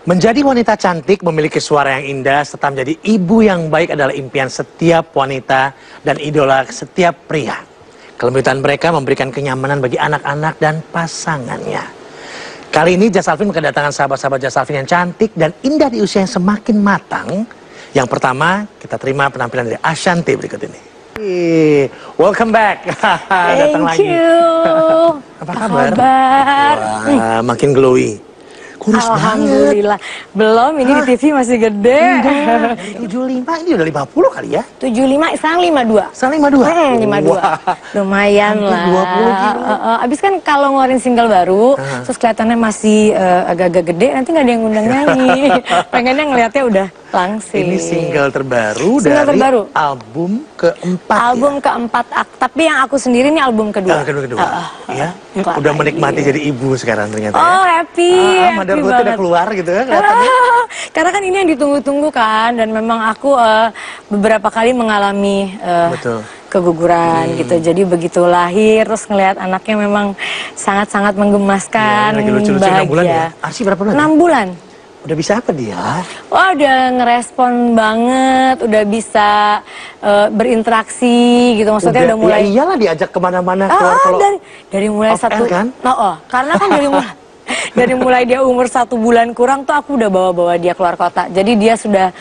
Menjadi wanita cantik, memiliki suara yang indah, serta menjadi ibu yang baik adalah impian setiap wanita dan idola setiap pria. Kelembutan mereka memberikan kenyamanan bagi anak-anak dan pasangannya. Kali ini Jas Alvin kedatangan sahabat-sahabat Jas Alvin yang cantik dan indah di usia yang semakin matang. Yang pertama, kita terima penampilan dari Ashanty berikut ini. Welcome back. Datang lagi. Thank you. Apa kabar? Wah, makin glowy. Kurus Alhamdulillah. banget. Belum, ini di TV masih gede. Enggak, 75, ini udah 50 kali ya? 75, sekarang 52. Sekarang 52? 52. Wah. Lumayan lah. 20 kilo. Abis kan kalau ngeluarin single baru, terus kelihatannya masih agak-agak gede, nanti nggak ada yang ngundang nyanyi. Pengennya ngelihatnya udah langsing. Ini single terbaru Single dari terbaru. album keempat. Album keempat, tapi yang aku sendiri ini album kedua. Kedua. Ya, udah menikmati jadi ibu sekarang ternyata. Oh, ya. happy. Motherhood udah keluar gitu kan kelihatannya. Karena kan ini yang ditunggu-tunggu kan, dan memang aku beberapa kali mengalami Betul. keguguran gitu. Jadi begitu lahir terus ngelihat anaknya memang sangat-sangat menggemaskan, Lagi lucu-lucu 6 bulan ya? bahagia. Arsi berapa bulan? 6 bulan. Udah bisa apa dia? Wah, udah ngerespon banget, udah bisa berinteraksi gitu. Maksudnya udah mulai. Ya iyalah diajak kemana-mana dari mulai satu. kan? Karena kan dari mulai dia umur 1 bulan kurang tuh aku udah bawa-bawa dia keluar kota. Jadi dia sudah,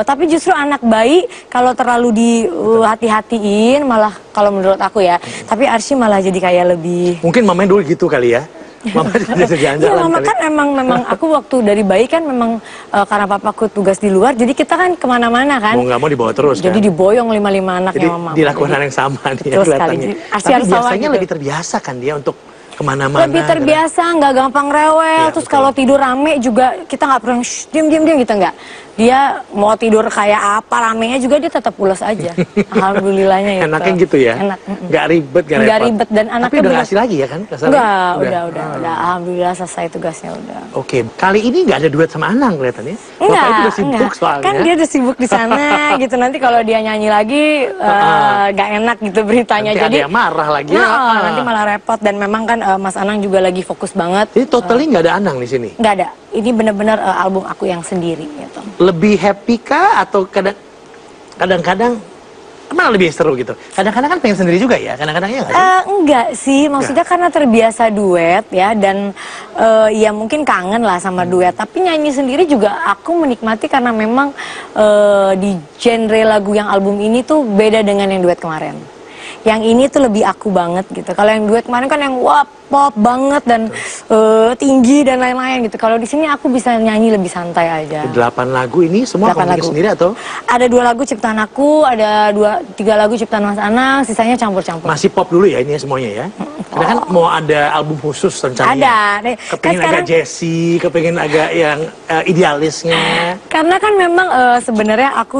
tapi justru anak bayi kalau terlalu dihati-hatiin malah kalau menurut aku ya. Tapi Arsy malah jadi kayak lebih. Mungkin mamanya dulu gitu kali ya. Mama jadi jalan-jalan. Iya, mama kan memang aku waktu dari bayi kan memang karena papaku tugas di luar, jadi kita kan kemana-mana kan. Mau nggak mau dibawa terus jadi kan? diboyong 5 anaknya Jadi mama. dilakukan hal yang sama nih betul sekali. kelihatannya. Arsy Tapi harus sama biasanya gitu. lebih terbiasa kan dia untuk kemana-mana. Lebih terbiasa, nggak gampang rewel. Iya, Terus betul. kalau tidur rame juga kita nggak pernah diam gitu nggak. Dia mau tidur kayak apa ramenya juga dia tetap pulas aja. Alhamdulillahnya itu. Enaknya gitu ya? Enak. Nggak ribet, nggak repot. Nggak ribet dan anaknya Tapi udah ngasih lagi ya kan? Enggak, udah. Alhamdulillah selesai tugasnya udah. Oke, kali ini nggak ada duet sama Anang kelihatannya. Enggak, Bapak itu udah sibuk soalnya. Kan dia udah sibuk di sana gitu. Nanti kalau dia nyanyi lagi nggak enak gitu beritanya. Nanti Jadi ada yang marah lagi. nanti malah repot. Dan memang kan Mas Anang juga lagi fokus banget. Jadi totally nggak ada Anang di sini. Nggak ada. Ini benar-benar album aku yang sendiri gitu. Lebih happy kah atau kadang-kadang mana lebih seru gitu? Kadang-kadang kan pengen sendiri juga ya, kadang-kadangnya nggak sih? Enggak sih, maksudnya karena terbiasa duet ya, dan ya mungkin kangen lah sama duet. Tapi nyanyi sendiri juga aku menikmati karena memang di genre lagu yang album ini tuh beda dengan yang duet kemarin. Yang ini tuh lebih aku banget gitu. Kalau yang duet kemarin kan yang wah pop banget dan tinggi dan lain-lain gitu. Kalau di sini aku bisa nyanyi lebih santai aja. 8 lagu ini semua kamu bikin sendiri atau? Ada 2 lagu ciptaan aku, ada 3 lagu ciptaan Mas Anang, sisanya campur-campur. Masih pop dulu ya ini semuanya ya? Karena kan mau ada album khusus rencananya. Ada. Kepengen agak jazzy, kepengen agak yang idealisnya. Karena kan memang sebenarnya aku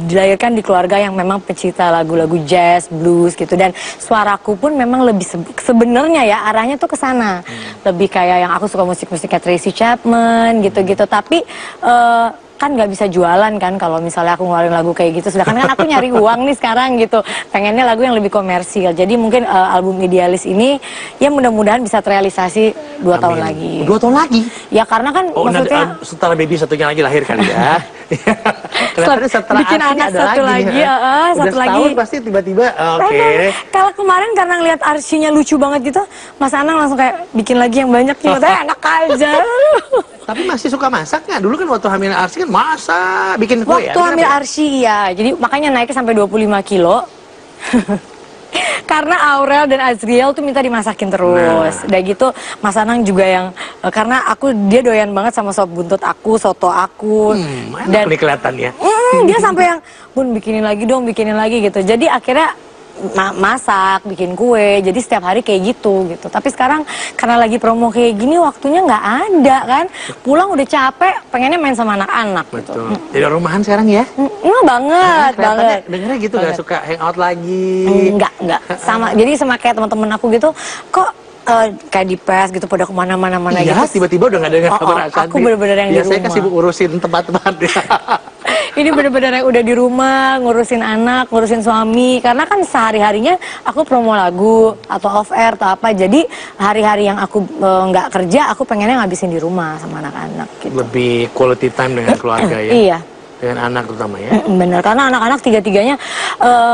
dilahirkan di keluarga yang memang pecinta lagu-lagu jazz, blues gitu, dan suaraku pun memang lebih sebenarnya ya arahnya tuh ke sana. Lebih kayak yang aku suka musik-musiknya Tracy Chapman gitu-gitu, tapi kan nggak bisa jualan kan kalau misalnya aku ngeluarin lagu kayak gitu. Sedangkan kan aku nyari uang nih sekarang gitu. Pengennya lagu yang lebih komersil. Jadi mungkin album Idealis ini ya mudah-mudahan bisa terrealisasi 2 tahun lagi. 2 tahun lagi? Ya karena kan maksudnya setelah baby satunya lagi lahir kali ya. Kelihatannya setelah bikin anak ada satu lagi. Satu lagi. Pasti tiba-tiba oke. Kalau kemarin karena ngeliat Arsy-nya lucu banget gitu, Mas Anang langsung kayak bikin lagi yang banyak nih. Enak aja. Tapi masih suka masak nggak? Dulu kan waktu hamil Arsy kan masak, bikin kue ya? Waktu hamil Arsy iya, jadi makanya naiknya sampai 25 kilo. Karena Aurel dan Azriel tuh minta dimasakin terus. Udah gitu Mas Anang juga yang karena dia doyan banget sama sop buntut aku, soto aku. Dan ini kelihatan ya. Dia sampai yang Bun bikinin lagi gitu. Jadi akhirnya masak, bikin kue, jadi setiap hari kayak gitu. Tapi sekarang karena lagi promo kayak gini waktunya nggak ada kan. Pulang udah capek, pengennya main sama anak-anak gitu. Jadi rumahan sekarang ya? Banget. Dengernya gitu nggak suka hangout lagi? Enggak. Jadi sama kayak teman-teman aku gitu, kok kayak di pes gitu pada kemana-mana gitu. Iya, tiba-tiba udah nggak dengar kabar Ashanty. Aku bener-bener yang di rumah. Biasanya kan sibuk urusin tempat-tempat. Ini bener-bener yang udah di rumah, ngurusin anak, ngurusin suami. Karena kan sehari-harinya aku promo lagu, atau off air, atau apa. Jadi hari-hari yang aku nggak kerja, aku pengennya ngabisin di rumah sama anak-anak gitu. Lebih quality time dengan keluarga ya? Iya. Dengan anak terutama ya? Bener, karena anak-anak tiga-tiganya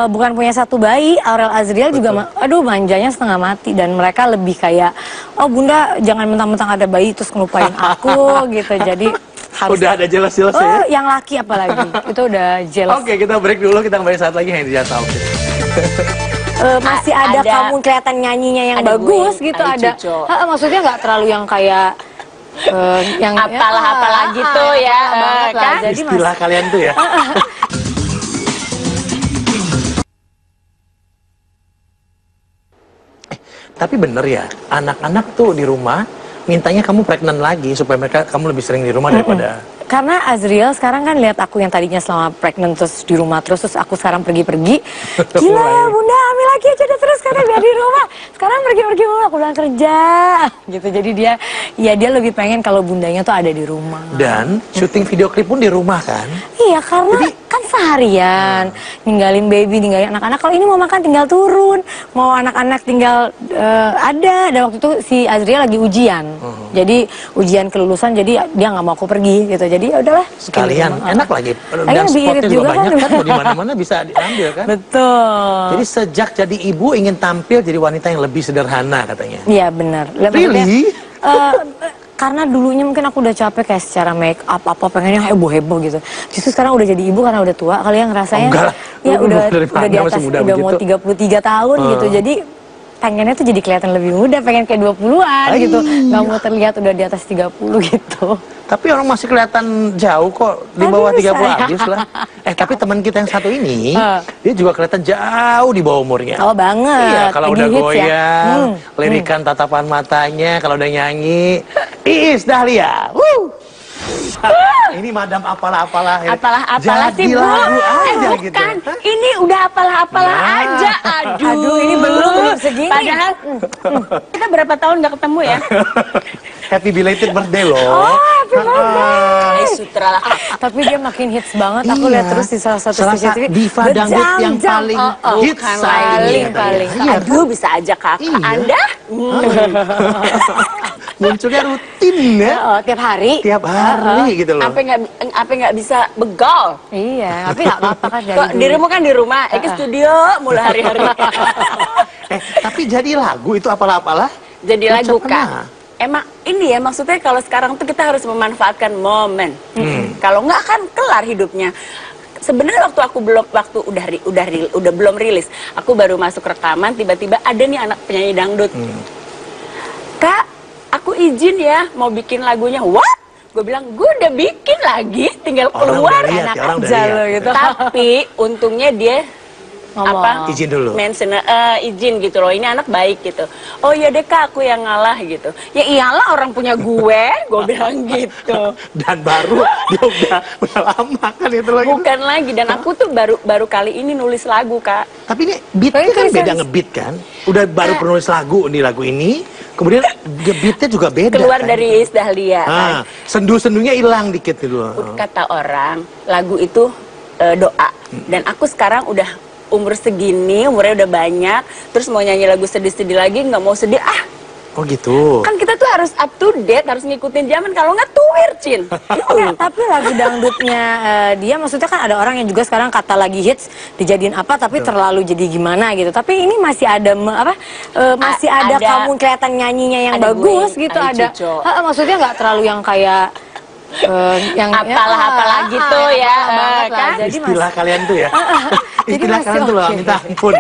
bukan punya satu bayi. Aurel Azriel juga, aduh manjanya setengah mati. Dan mereka lebih kayak, oh bunda jangan mentang-mentang ada bayi terus ngelupain aku gitu. Jadi harus... Udah ada jelas-jelas ya? Yang laki apalagi, itu udah jelas. Oke, kita break dulu, kita kembali saat lagi yang di Jatah. Masih ada kamu kelihatan nyanyinya yang bagus gitu, ada. Maksudnya nggak terlalu yang kayak... yang apalah gitu ya, kan? Jadi istilah kalian tuh ya. Tapi bener ya, anak-anak tuh di rumah mintanya kamu pregnant lagi supaya kamu lebih sering di rumah daripada... Karena Azriel sekarang kan lihat aku yang tadinya selama pregnant terus di rumah terus aku sekarang pergi-pergi. Gila ya bunda, ambil lagi aja deh terus karena biar di rumah. Sekarang pergi-pergi mulu, aku bilang kerja gitu. Jadi dia lebih pengen kalau bundanya tuh ada di rumah. Dan syuting video klip pun di rumah kan? Iya, karena kan seharian ninggalin baby, ninggalin anak-anak. Kalau ini mau makan tinggal turun, mau anak-anak tinggal ada. Dan waktu itu si Azriel lagi ujian. Jadi ujian kelulusan, jadi dia nggak mau aku pergi gitu. Jadi ya udahlah. Sekalian, enak lagi. Dan spotnya juga banyak kan, di mana-mana bisa diambil kan? Betul. Jadi sejak jadi ibu ingin tampil jadi wanita yang lebih sederhana katanya. Iya benar. Really? Karena dulunya mungkin aku udah capek kayak secara make up apa pengennya heboh-heboh gitu. Justru sekarang udah jadi ibu karena udah tua, kalian ngerasanya ya udah di atas, udah mau 33 tahun gitu. Jadi pengennya tuh jadi kelihatan lebih muda, pengen kayak 20-an gitu. Nggak mau terlihat udah di atas 30 gitu. Tapi orang masih kelihatan jauh kok, di bawah 30 habis lah. Tapi teman kita yang satu ini, dia juga kelihatan jauh di bawah umurnya. Oh banget. Iya, kalau udah goyang, ya? lirikan tatapan matanya, kalau udah nyanyi, Iis Dahlia. Ini madam apalah-apalah ya. Apalah-apalah sih, jadi lagu aja gitu. Bukan, ini udah apalah-apalah aja. Aduh, ini belum segini. Padahal kita berapa tahun gak ketemu ya? Happy belated birthday loh. Oh, happy birthday. Sutra lah. Tapi dia makin hits banget. Aku lihat terus di salah satu stasiun TV. Diva dangdut yang paling hits paling. Aduh, bisa aja kakak Anda. Munculnya rutin ya. Tiap hari. Tiap hari gitu loh. Apa nggak bisa begal? Iya, tapi nggak apa-apa kan dari kok dirimu kan di rumah, ke studio mulai hari-hari. Tapi jadi lagu itu apalah-apalah. Jadi lagu Kak. Emang ini ya maksudnya kalau sekarang tuh kita harus memanfaatkan momen. Kalau nggak kan kelar hidupnya. Sebenarnya waktu udah belum rilis, aku baru masuk rekaman, tiba-tiba ada nih anak penyanyi dangdut. Kak, aku izin ya mau bikin lagunya. What? Gue bilang, gue udah bikin lagi, tinggal keluar anak aja lo gitu. Tapi untungnya dia izin dulu, mention izin gitu loh, ini anak baik gitu. Oh iya deh Kak, aku yang ngalah gitu. Ya iyalah orang punya gue bilang gitu. Dan baru dia udah lama kan itu lagi. Bukan lagi, dan aku tuh baru kali ini nulis lagu Kak. Tapi ini beatnya kan beda ngebeat kan? Udah baru penulis lagu di lagu ini, kemudian beatnya juga beda. Keluar kan? dari Iis Dahlia. Sendu-sendunya hilang dikit dulu. Kata orang, lagu itu doa. Dan aku sekarang udah umur segini, umurnya udah banyak, terus mau nyanyi lagu sedih-sedih lagi, nggak mau sedih, Oh gitu. Kan kita tuh harus up to date, harus ngikutin zaman, kalau nggak tuir, Cin. Tapi lagu dangdutnya dia, maksudnya kan ada orang yang juga sekarang kata lagi hits, dijadiin apa, tapi terlalu jadi gimana gitu. Tapi ini masih ada, masih ada kamu kelihatan nyanyinya yang bagus gitu, ada. Maksudnya nggak terlalu yang kayak... yang apalah gitu ya, kan? Jadi istilah kalian tuh ya. Istilah kalian tuh loh, minta ampun.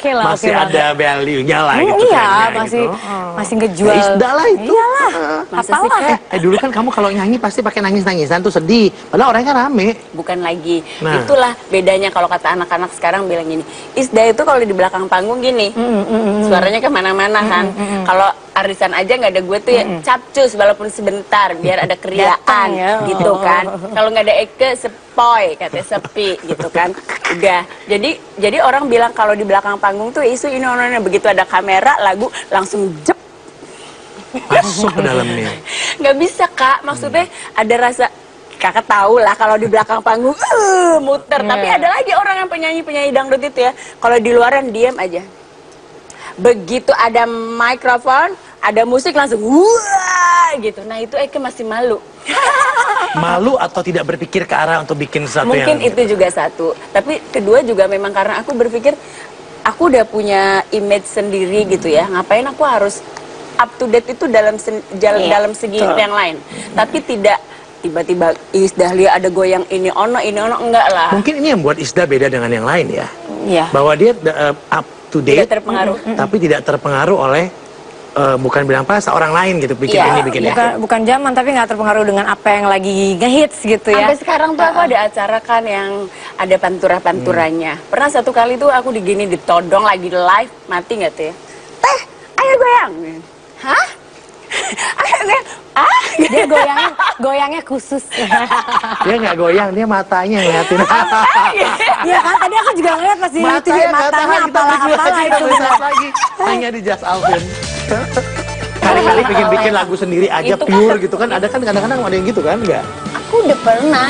Masih ada value-nya lah gitu. Iya, masih ngejual. Isda lah itu. Iyalah. Apalah. Dulu kan kamu kalau nyanyi pasti pakai nangis-nangisan tuh sedih. Padahal orangnya kan rame. Bukan lagi. Itulah bedanya kalau kata anak-anak sekarang bilang gini. Isda itu kalau di belakang panggung gini. Suaranya kemana-mana kan. Kalau arisan aja nggak ada gue tuh ya capcus walaupun sebentar biar ada keriaan gitu kan. Kalau nggak ada Eke sepoi, katanya sepi gitu kan. Udah. Jadi orang bilang kalau di belakang panggung tuh isu ini begitu ada kamera lagu langsung jep masuk ke dalamnya. Nggak bisa Kak, maksudnya ada rasa Kakak tahu lah kalau di belakang panggung muter. Tapi ada lagi orang yang penyanyi dangdut itu ya, kalau di luaran diam aja. Begitu ada mikrofon, ada musik langsung wah gitu. Nah itu Eke masih malu. Malu atau tidak berpikir ke arah untuk bikin sesuatu Mungkin yang... itu juga satu. Tapi kedua juga memang karena aku berpikir aku udah punya image sendiri gitu ya. Ngapain aku harus up to date itu dalam dalam segi yang lain. Tapi tidak tiba-tiba Dahlia ada goyang ini ono enggak lah. Mungkin ini yang buat Isda beda dengan yang lain ya. Iya. Bahwa dia up to date, Tidak terpengaruh. tapi tidak terpengaruh oleh bukan bilang apa seorang lain gitu bikin Iya, ini bikin itu. Bukan zaman tapi nggak terpengaruh dengan apa yang lagi ngehits gitu ya. Sampai sekarang tuh aku ada acara kan yang ada pantura-panturanya. Pernah satu kali tuh aku ditodong lagi live, mati nggak tuh ya? Teh, ayo goyang. Hah? Ayo goyang. Ah? Dia goyangnya khusus. Dia nggak goyang, dia matanya ngeliatin. Iya kan tadi aku juga ngeliat pas di TV Matanya nggak matanya tahan, kita break dulu apalah aja, itu. kita bahas lagi. Hanya di Just Alvin. Kali-kali bikin lagu sendiri aja Itu pure gitu kan. Ada kan kadang-kadang ada yang gitu kan, enggak? Aku udah pernah.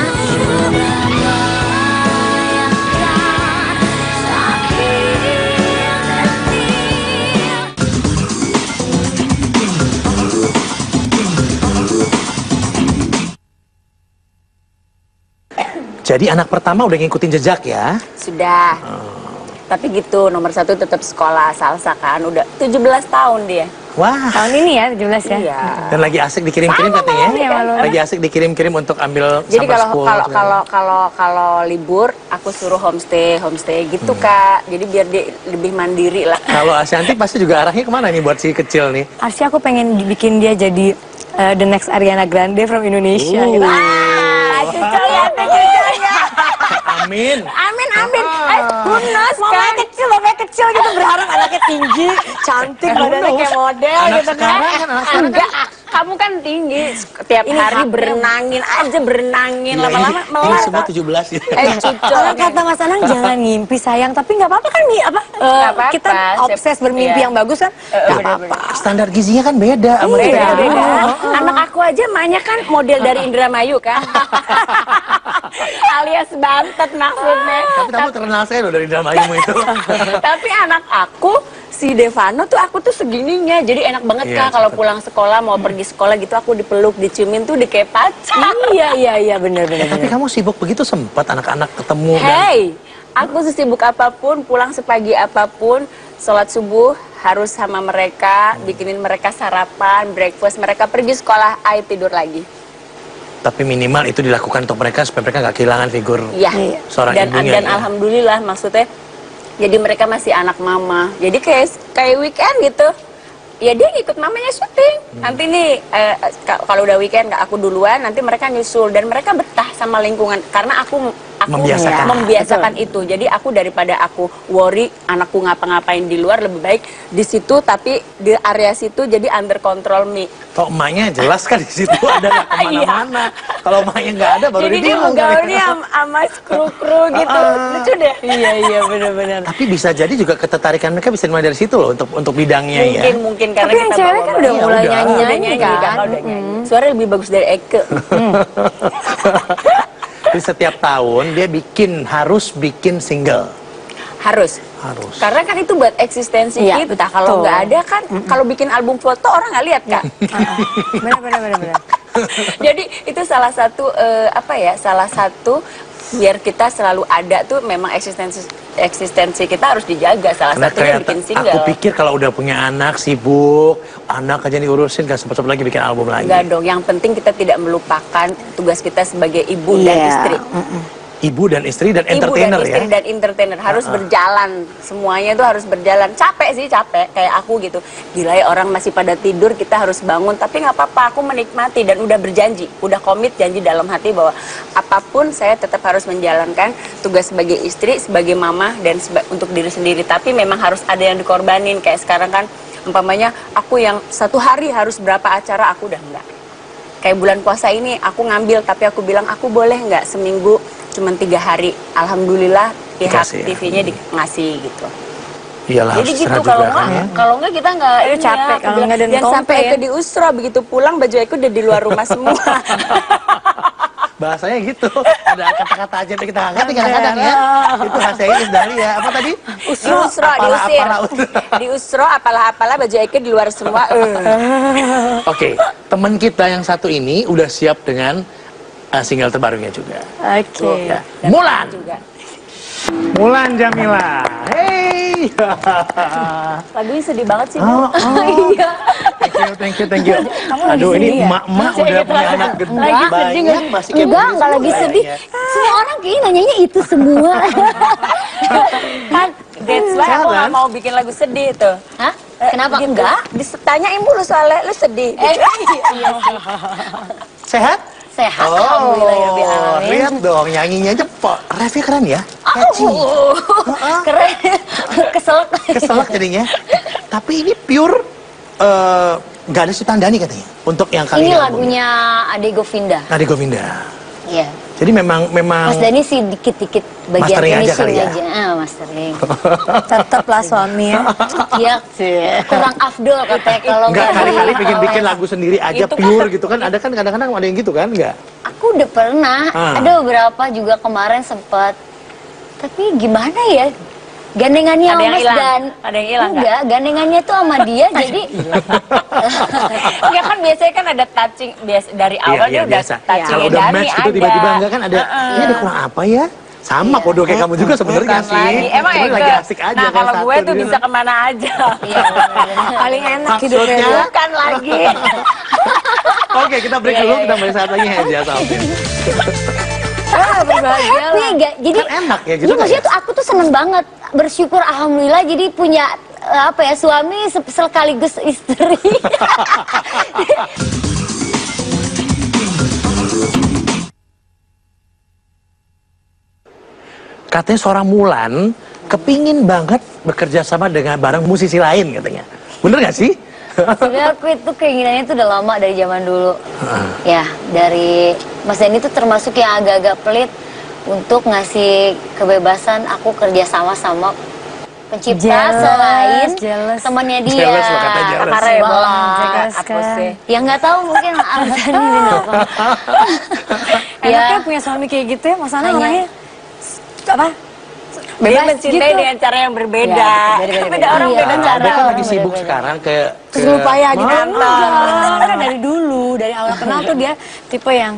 Jadi anak pertama udah ngikutin jejak ya? Sudah. Tapi gitu, nomor 1 tetap sekolah salsa kan. Udah 17 tahun dia. Wah. Tahun ini ya 17 ya. Iya. Dan lagi asik dikirim-kirim katanya. Iya, malu. Lagi asik dikirim-kirim untuk ambil Jadi summer school. kalau libur aku suruh homestay gitu Kak. Jadi biar dia lebih mandiri lah. Kalau Ashanti pasti juga arahnya kemana nih buat si kecil nih? Asli aku pengen bikin dia jadi the next Ariana Grande from Indonesia gitu. Cucunya, cucunya. Amin. Amin. Who knows kan? Mamanya kecil gitu berharap anaknya tinggi, cantik, badannya kayak model Anak gitu kan. sekarang kan anak sekarang Enggak, kamu kan tinggi. Tiap Ini hari haknya. berenangin. Iya, Lama-lama ini melar. semua 17 ya. Cucu. Kalau kata Mas Anang jangan ngimpi sayang, tapi nggak apa-apa kan apa-apa. kita obses bermimpi Iya. yang bagus kan? Nggak apa-apa. Standar gizinya kan beda sama Iya, kita. Beda. Anak aku aja emaknya kan model dari Indramayu kan. Alias Bantet maksudnya. Tapi kamu terkenal saya loh dari dramamu itu. Tapi anak aku si Devano tuh aku tuh segininya. Jadi enak banget Iya, Kak kalau pulang sekolah mau pergi sekolah gitu aku dipeluk, diciumin tuh di kayak pacar. Iya benar. Tapi kamu sibuk begitu sempat anak-anak ketemu dan Hey, aku sesibuk apapun, pulang sepagi apapun, sholat subuh harus sama mereka, bikinin mereka sarapan, breakfast, mereka pergi sekolah, I tidur lagi. tapi minimal itu dilakukan untuk mereka supaya mereka nggak kehilangan figur Iya. seorang Dan ibunya. ya. alhamdulillah maksudnya, jadi mereka masih anak mama. Jadi kayak weekend gitu. Ya dia ngikut mamanya syuting. Nanti nih kalau udah weekend aku duluan, nanti mereka nyusul dan mereka betah sama lingkungan karena aku membiasakan itu. Jadi aku daripada aku worry anakku ngapa-ngapain di luar lebih baik di situ tapi di area situ jadi under control me. Kok emaknya jelas kan di situ ada nggak kemana-mana. Kalau emaknya nggak ada baru Jadi dia dibilang. menggaulnya sama kru-kru gitu. Lucu deh. Iya benar. Tapi bisa jadi juga ketertarikan mereka bisa dimulai dari situ loh untuk bidangnya ya. Mungkin karena Tapi yang kita cewek kan udah Iya, mulai udah. nyanyi-nyanyi kan. Kakak udah nyanyi. Suara lebih bagus dari Eke. Jadi setiap tahun dia harus bikin single. Harus. Karena kan itu buat eksistensi Iya, kita. Kalau betul. nggak ada kan, kalau bikin album foto orang nggak lihat Kak. Benar. Jadi itu salah satu salah satu biar kita selalu ada tuh memang eksistensi kita harus dijaga. Salah Karena satunya kayak bikin single. aku pikir kalau udah punya anak sibuk, anak aja diurusin gak sempat-sempat lagi bikin album lagi. Enggak dong, yang penting kita tidak melupakan tugas kita sebagai ibu dan istri. Ibu dan istri dan Ibu entertainer dan istri ya. dan entertainer harus berjalan, semuanya itu harus berjalan. Capek kayak aku gitu. Gila ya orang masih pada tidur, kita harus bangun. Tapi nggak apa-apa, aku menikmati dan udah berjanji, udah komit janji dalam hati bahwa apapun saya tetap harus menjalankan tugas sebagai istri, sebagai mama dan untuk diri sendiri. Tapi memang harus ada yang dikorbanin. Kayak sekarang kan, umpamanya aku yang satu hari harus berapa acara, aku udah enggak. Kayak bulan puasa ini aku ngambil, tapi aku bilang aku boleh nggak seminggu cuma 3 hari. Alhamdulillah pihak Dikasih ya. TV-nya ngasih gitu. Iyalah Jadi harus gitu istirahat kalau juga nggak, kan ya. kalau nggak kita nggak ini capek ya, kalau nggak dan dan sampai komplain. Eke di Usra begitu pulang baju Eke udah di luar rumah semua. bahasanya gitu. Ada kata-kata aja yang kita ngerti kadang-kadang ya. Itu bahasanya Iis Dahlia. Apa tadi? Usro, diusir. Diusro, apalah baju Eke di luar semua. Oke, teman kita yang satu ini udah siap dengan single terbarunya juga. Oke. Ya. Mulan. Juga. Mulan Jamila. Hey. Lagunya sedih banget sih. Oh, Iya. Thank you. Aduh, ini emak-emak udah punya anak gede banyak masih kayak Enggak lagi sedih. Semua orang kayaknya nanyanya itu semua. Kan, that's why aku gak mau bikin lagu sedih tuh. Hah? Kenapa Gitu. enggak? Ditanyain mulu soalnya, lu sedih. Gitu. Iya sih. Sehat? Sehat, alhamdulillah ya Rabbil alamin. Lihat dong, nyanyinya aja refnya keren ya. Catchy. Keren. Keselak. Keselak jadinya. Tapi ini pure nggak ada Sutandani katanya untuk yang kali Ini ini. lagunya Ade Govinda. Nadi Govinda. Iya. Jadi memang Mas Dani sih dikit-dikit bagian Mastering aja finishing kali ya? aja. Mastering. Tetaplah suami ya. Iya, kurang afdol katanya kalau nggak kali-kali di- bikin lagu sendiri aja Itu kan pure gitu kan. Ada kan kadang-kadang ada yang gitu kan nggak? Aku udah pernah, ada beberapa juga kemarin sempet. Tapi gimana ya? Gandengannya Ada yang Mas hilang? Dan Ada yang hilang nggak? enggak, gandengannya tuh sama dia jadi Enggak kan biasanya kan ada touching dari awal dia udah biasa. touching Kalau udah match gitu tiba-tiba enggak kan ada ini ada kurang apa ya? Sama podo kayak kamu juga sebenarnya Bukan sih. lagi. Emang Cuman Eke. lagi asik aja Nah kan kalau gue satu tuh gitu. bisa kemana aja. iya, bener-bener. Paling enak hidupnya. Maksudnya? Bukan lagi. Oke, kita break dulu, kita balik saat lagi Hezia Salvin. Berbahagia Happy gak? Jadi Kan enak ya gitu jadi kan maksudnya ya? tuh aku tuh seneng banget, bersyukur alhamdulillah jadi punya apa ya suami sekaligus istri. Katanya seorang Mulan kepingin banget bekerja sama dengan bareng musisi lain katanya. Bener gak sih? Sebenarnya aku itu keinginannya itu udah lama dari zaman dulu. Ya, dari Mas Dani itu termasuk yang agak-agak pelit untuk ngasih kebebasan aku kerja sama pencipta selain temannya dia. Jealous loh, kata jealous. Karena ya bola. Jelas Apa kan. sih? Ya nggak tahu mungkin alasannya kenapa. Enaknya punya suami kayak gitu ya, Mas Ana Hanya- orangnya apa? Dia Bebas mencintai gitu. dengan cara yang berbeda. Ya, beda-beda. Beda orang Iya. beda cara. Dia kan lagi sibuk sekarang ke Terus lupa ya gitu. Mana? Karena dari dulu, dari awal kenal tuh dia tipe yang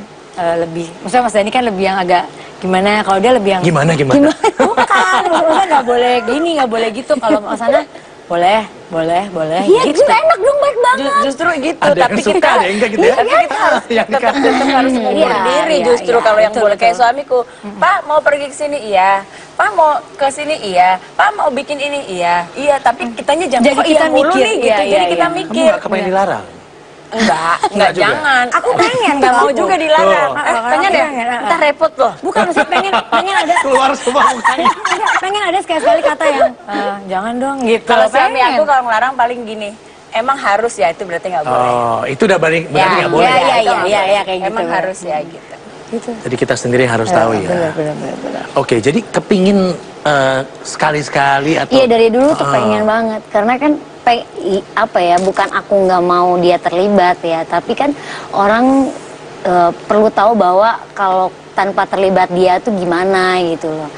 lebih, maksudnya Mas Dani kan lebih yang agak gimana, kalau dia lebih yang Gimana? bukan, maksudnya nggak boleh gini, nggak boleh gitu. Kalau Mas Ana boleh. Iya, gitu. itu enak dong, baik banget. Justru gitu, Ada yang tapi suka, kita ada yang enggak gitu ya? Tapi kita harus Yang tetap harus mengukur Iya, diri iya, justru iya, kalau yang betul, boleh kayak betul. suamiku. Pak mau pergi ke sini iya. Pak mau ke sini iya. Pak mau bikin ini iya. Iya, tapi kitanya jangan Jadi kok kita iya mulu mikir, nih iya, gitu. Jadi iya, kita iya. Kamu mikir. gak kepengen dilarang? Enggak juga. jangan. Aku pengen, Enggak mau aku. juga dilarang. Tuh. Tanya deh. Pengen, Entar repot loh. Bukan, maksudnya pengen ada Keluar semua mukanya. pengen ada sekali-sekali kata yang jangan dong gitu. Kalau suami Pengen. aku kalau ngelarang paling gini. Emang harus ya itu berarti nggak boleh. Oh, itu udah berarti nggak boleh. iya, itu iya, nggak iya, boleh. iya, kayak gitu. Emang harus ya gitu. gitu. Jadi kita sendiri harus tahu ya. Benar. Oke, jadi kepingin sekali-sekali atau Iya, dari dulu tuh pengen banget karena kan apa ya, bukan aku nggak mau dia terlibat ya, tapi kan orang perlu tahu bahwa kalau tanpa terlibat dia tuh gimana gitu loh.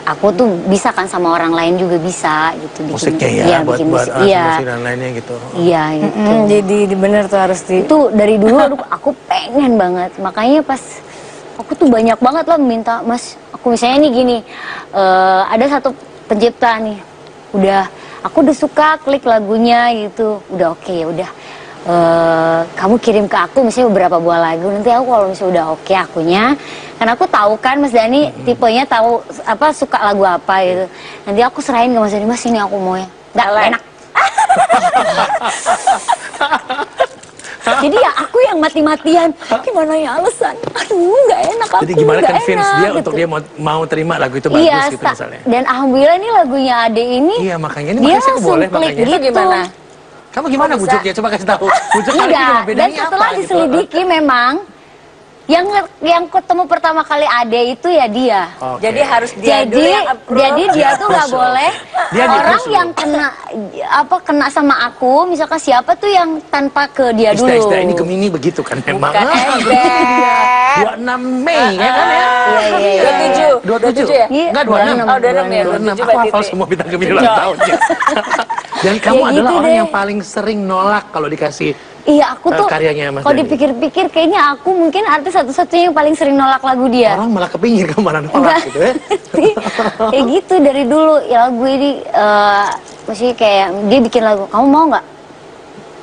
Aku tuh bisa kan sama orang lain juga bisa gitu bikin, musiknya ya, iya, buat bikin buat musik, iya, musik dan lainnya gitu. iya gitu. Jadi bener tuh harus di Itu dari dulu aduh, aku pengen banget, makanya pas aku tuh banyak banget lah minta Mas, aku misalnya nih gini, ada satu pencipta nih, aku udah suka klik lagunya gitu, udah oke, udah kamu kirim ke aku misalnya beberapa buah lagu, nanti aku kalau misalnya udah oke akunya, karena aku tahu kan Mas Dani tipenya tahu apa suka lagu apa gitu, nanti aku serahin ke Mas Dani, Mas ini aku mau ya, nggak enak. Jadi ya aku yang mati-matian, gimana ya alasan? Aduh nggak enak aku, Jadi gimana nggak convince enak, dia gitu. untuk dia mau terima lagu itu bagus Iya, gitu misalnya. dan alhamdulillah ini lagunya Ade ini, Iya, makanya ini dia makanya saya langsung boleh klik makanya. gitu. Gimana? Kamu gimana Kok bisa? bujuknya? Coba kasih tahu. Bujuk kali ini Enggak, dan bedanya setelah apa gitu? diselidiki memang Yang ketemu pertama kali Ade itu ya dia. Oke. Jadi harus dia dulu Jadi yang approve. jadi dia tuh nggak boleh Dia orang dikhusus. yang kena sama aku, misalkan siapa tuh yang tanpa ke dia dulu. Istilah-istilah ini Gemini begitu kan memang. Bukan ember. 26 Mei ya kan ya? Iya. 27 ya? Iya, Enggak 26. 26. Oh, 26 ya, 26. 27 Aku berarti. hafal semua bintang Gemini ulang Cocok. tahunnya. Dan kamu Ya adalah gitu orang deh. yang paling sering nolak kalau dikasih Iya, aku tuh karyanya Mas kalau Dhani. dipikir-pikir kayaknya aku mungkin artis satu-satunya yang paling sering nolak lagu dia. orang malah kepingin kamu malah nolak Enggak. gitu ya. Kayak gitu dari dulu ya lagu ini maksudnya kayak dia bikin lagu, kamu mau nggak?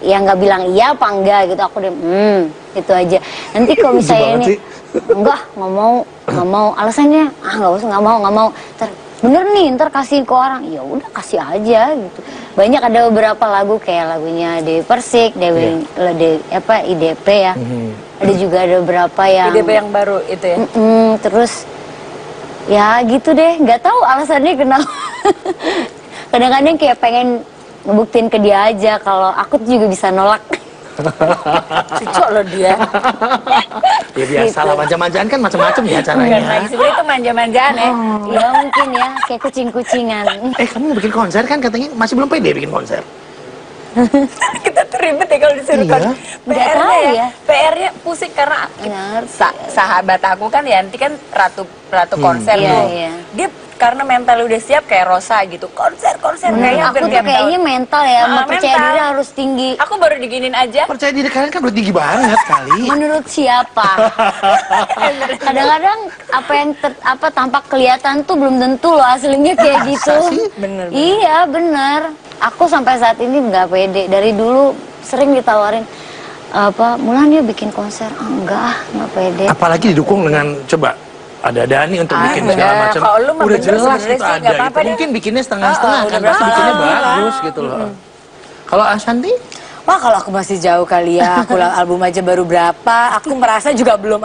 Ya nggak bilang iya apa enggak gitu, aku deh itu aja. Nanti kalau misalnya banget ini sih. enggak mau alasannya nggak usah nggak mau ntar bener nih ntar kasih ke orang, ya udah kasih aja gitu. Banyak ada beberapa lagu kayak lagunya Dewi Persik, IDP ya. Ada juga ada beberapa yang IDP yang baru itu ya. terus ya gitu deh, nggak tahu alasannya kenapa. Kadang-kadang kayak pengen ngebuktiin ke dia aja kalau aku tuh juga bisa nolak. Cocok loh dia. Ya biasa lah, manja-manjaan kan macam-macam ya Bukan caranya. lagi sebenarnya itu manja-manjaan ya. Ya mungkin ya, kayak kucing-kucingan. Kamu mau bikin konser kan katanya masih belum pede bikin konser. Kita tuh ribet ya kalau disuruh Iya. Nggak tahu PR-nya ya. PR-nya pusing karena sahabat aku kan Yanti kan ratu konser Iya, tuh. iya. Dia karena mental udah siap kayak Rosa gitu. Konser kayaknya Aku hampir tuh tiap kayaknya tahun. mental ya, Ah, percaya mental. diri harus tinggi. Aku baru diginin aja. Percaya diri kalian kan udah tinggi banget kali. Menurut siapa? Kadang-kadang apa yang tampak kelihatan tuh belum tentu loh aslinya kayak Masa gitu. sih? Bener. Iya bener. Aku sampai saat ini nggak pede. Dari dulu sering ditawarin Mulan yuk bikin konser. Enggak pede. Apalagi didukung dengan coba ada Dhani untuk bikin segala macam. kalau lu mah Udah bener jelas sebenarnya itu sih, ada nggak apa-apa gitu. deh. Mungkin bikinnya setengah-setengah udah kan, berapa pasti bikinnya tahun. bagus gitu loh. Kalau Ashanti? Wah kalau aku masih jauh kali ya, aku album aja baru berapa, aku merasa juga belum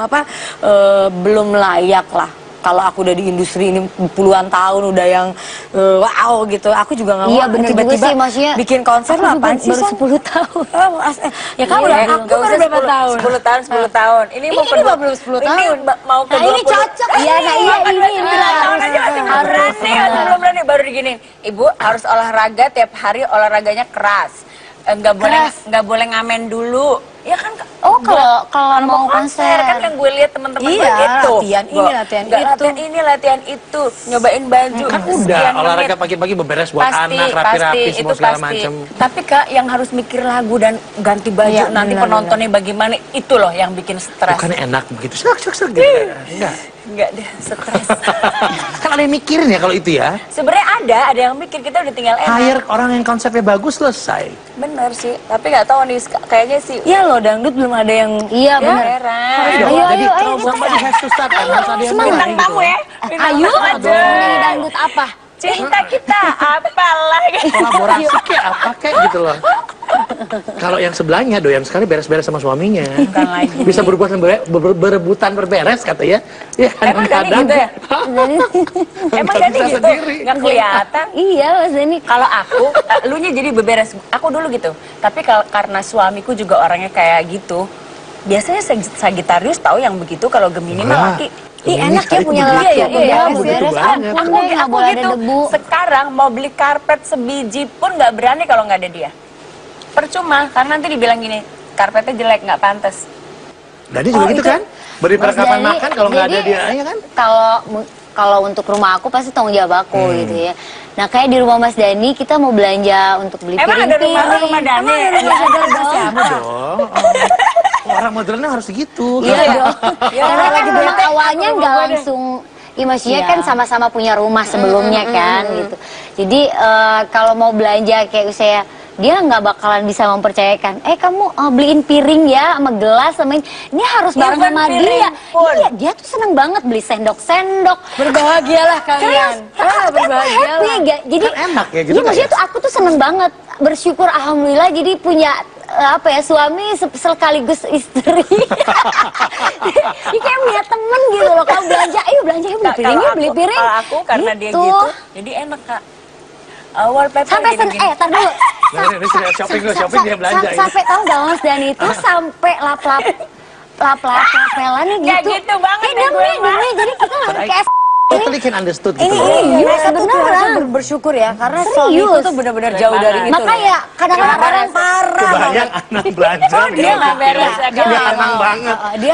layak lah. Kalau aku udah di industri ini puluhan tahun udah yang wow gitu, aku juga nggak mau Iya, bener juga tiba-tiba sih, maksudnya bikin konser aku lah juga apaan sih baru San? 10 tahun. Ya kan udah aku baru berapa tahun? 10 tahun, 10 tahun. Ini mau Ini belum 10 tahun. mau ke Nah, ini 20. cocok. Iya, nah iya ini Tahun aja masih belum berani, masih belum berani baru diginin. Ibu harus olahraga tiap hari, olahraganya keras. Nggak boleh ngamen dulu. Ya kan? Oh, kalau mau konser. kan yang gue lihat teman-teman gue Iya, gitu. latihan ini, Bo, latihan nggak itu. latihan ini, latihan itu, nyobain baju. Kan udah sekian olahraga menit. pagi-pagi beberes buat Pasti, anak, rapi-rapi pasti, semua itu segala pasti. macam. Tapi Kak, yang harus mikir lagu dan ganti baju Iya, nanti benar, penontonnya bagaimana, itu loh yang bikin stres. Bukannya enak begitu, sek gitu. Enggak. Enggak deh, stres. Kan ada yang mikirin ya kalau itu ya. Sebenarnya ada yang mikir, kita udah tinggal enak. Hire orang yang konsepnya bagus selesai. Bener sih, tapi nggak tahu nih, kayaknya sih. Iya loh, dangdut belum ada yang Iya Ya, bener. heran. Ayo, Jadi ayo, somebody has to start kan, harus ada yang mulai Bintang gitu. tamu ya. Bintang Ayo, tamu aja. nyanyi dangdut apa? Cinta kita, apalah. Kolaborasi kayak apa kayak gitu loh. Kalau yang sebelahnya doyan sekali beres-beres sama suaminya. Bukan lagi. Bisa berebutan berberes katanya. Ya Emang Dhani gitu ya? Emang Nggak Dhani bisa gitu? sendiri. Nggak kelihatan. Iya Mas Dhani. Kalau aku, elunya jadi beberes. Aku dulu gitu. Tapi karena suamiku juga orangnya kayak gitu, biasanya Sagittarius tahu yang begitu. Kalau Gemini mah laki. Ih enak ya punya Iya, laki iya, yang iya, beres-beres. begitu Ampun banget. deh nggak boleh ada debu. Sekarang mau beli karpet sebiji pun nggak berani kalau nggak ada dia. Percuma, karena nanti dibilang gini, karpetnya jelek, nggak pantas. Jadi juga gitu itu kan? Beri Mas perlengkapan Dhani, makan kalau nggak ada jadi, dia, ya kan? Kalau untuk rumah aku pasti tanggung jawab aku gitu ya. Nah kayak di rumah Mas Dhani kita mau belanja untuk beli Emang ada piring-piring. rumah Dhani? Ada dong. Dong. Orang modernnya harus gitu. Iya dong. Ya, Karena kan lagi rumah bete, awalnya rumah nggak gua deh. langsung. Iya maksudnya Iya. kan sama-sama punya rumah sebelumnya kan gitu. Jadi kalau mau belanja kayak saya dia nggak bakalan bisa mempercayakan. Kamu beliin piring ya sama gelas sama ini harus Iya, bareng bukan sama piring dia. pun. Iya dia tuh seneng banget beli sendok-sendok. berbahagialah kalian. Berbahagialah. Happy ya. Jadi Kan enak ya gitu iya, kan maksudnya ya? tuh aku tuh seneng banget. Bersyukur alhamdulillah jadi punya suami sekaligus istri. Ini kayak punya temen gitu loh. Kalau belanja, ayo belanja, ayo beli Kak, piring, yuk, beli piring. Kalau aku karena dia gitu, jadi enak Kak. Wallpaper Sampai gini-gini. tar dulu. Nah, ini sudah shopping dulu, shopping dia belanja ini. Sampai tahu gak Mas Dhani itu sampai lap-lap pelan-pelannya gitu. Kayak gitu banget deh gue, Demi, jadi kita nggak kayak Totally can understood gitu. Ini Iya, tuh beneran. harusnya bersyukur ya, karena Serius. suamiku tuh benar-benar jauh dari itu. Makanya kadang-kadang orang parah. Kebayang anak belanja. Oh, dia nggak beres ya, Dia Kak? tenang banget. Dia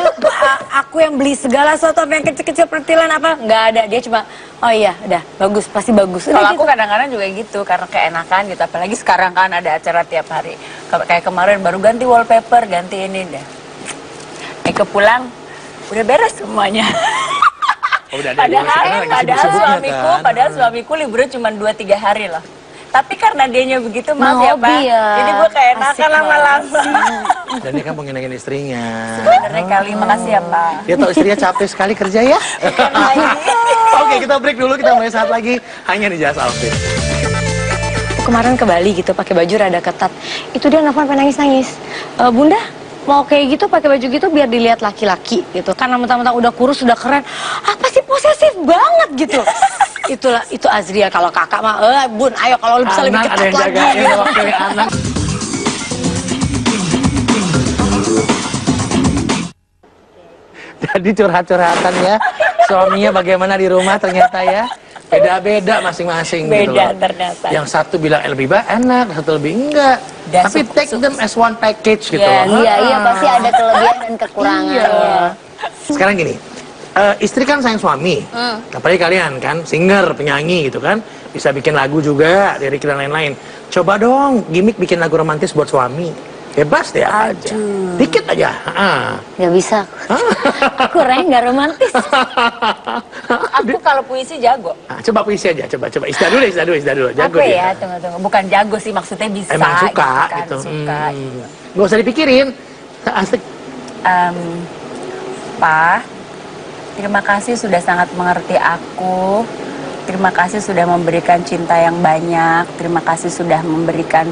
aku yang beli segala sesuatu apa yang kecil-kecil pertilan apa nggak ada, dia cuma oh iya udah bagus, pasti bagus. Kalau aku kadang-kadang juga gitu, karena keenakan gitu. Apalagi sekarang kan ada acara tiap hari. Kayak kemarin baru ganti wallpaper, ganti ini deh. Pulang, udah beres semuanya. Oh, udah ada Padahal suamiku liburnya cuma 2-3 hari loh. Tapi karena dianya begitu, maaf ya Pak. Jadi gue keenakan lama-lama. Dan dia kan mau nyenengin istrinya. Sebenarnya kali, makasih ya Pak. Dia tahu istrinya capek sekali kerja ya. Oke, kita break dulu, kita mulai saat lagi hanya di Just Outfit. Kemarin ke Bali gitu pakai baju rada ketat, itu dia nelfon sampai nangis-nangis. Bunda mau kayak gitu pakai baju gitu biar dilihat laki-laki gitu, karena mentang-mentang udah kurus udah keren, apa sih posesif banget gitu. Itu Azria, kalau kakak mah bun ayo kalau lu bisa lebih Anak ada ketat yang lagi jagain gitu. waktu anak. Jadi curhat-curhatan ya, suaminya bagaimana di rumah ternyata ya. Beda-beda masing-masing gitu Beda loh. ternyata. Yang satu bilang lebih enak, satu lebih enggak. Dan Tapi take them as one package gitu. Iya, pasti ada kelebihan dan kekurangannya. Iya. Sekarang gini, istri kan sayang suami. Apalagi kalian kan, singer, penyanyi gitu kan. Bisa bikin lagu juga, lirik dan lain-lain. Coba dong, gimmick bikin lagu romantis buat suami. Bebas deh apa aja. Dikit aja. Gak bisa. Kurang nggak romantis. Aku kalau puisi jago. Coba puisi aja, coba. Isda dulu. Jago Apa dia. ya, tunggu. Bukan jago sih, maksudnya bisa. Emang suka kan, gitu. Suka. Gak usah dipikirin. Asik. Pak, terima kasih sudah sangat mengerti aku. Terima kasih sudah memberikan cinta yang banyak. Terima kasih sudah memberikan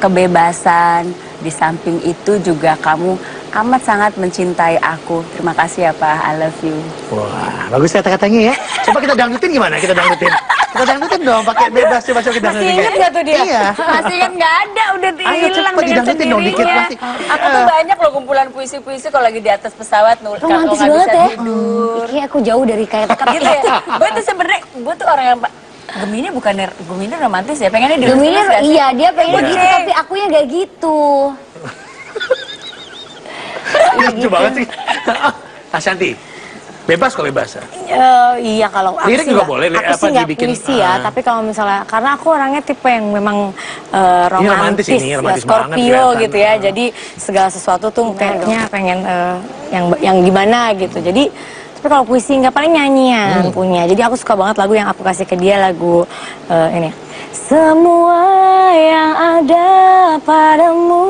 kebebasan. Di samping itu juga kamu amat sangat mencintai aku. Terima kasih ya Pak, I love you. Wah, bagus kata-katanya ya. Coba kita dangdutin gimana? Kita dangdutin dong, pakai bebas. Coba kita dangdutin. Masih inget gak tuh dia? Iya. Masih kan nggak ada, udah Ayo hilang cepat dengan didangdutin dong dikit sendirinya. pasti. Aku tuh banyak loh kumpulan puisi-puisi kalau lagi di atas pesawat nulis kalau Romantis nggak banget bisa ya. tidur. Kayak aku jauh dari kayak Gitu ya. Gue tuh orang yang Gemini Gemini romantis ya, pengennya di Gemini, gak sih? iya dia pengennya Iya. gitu, tapi akunya gak gitu. Lucu banget sih. Ashanti, bebas kok bebas. Iya kalau aku Lirik sih juga nggak- boleh, aku apa, sih nggak dibikin, puisi ya, tapi kalau misalnya karena aku orangnya tipe yang memang romantis, romantis ini, ya, romantis banget Scorpio kelihatan. gitu ya, jadi segala sesuatu tuh kayaknya pengen yang gimana gitu. Jadi tapi kalau puisi nggak, paling nyanyian punya. Jadi aku suka banget lagu yang aku kasih ke dia, lagu ini. Semua yang ada padamu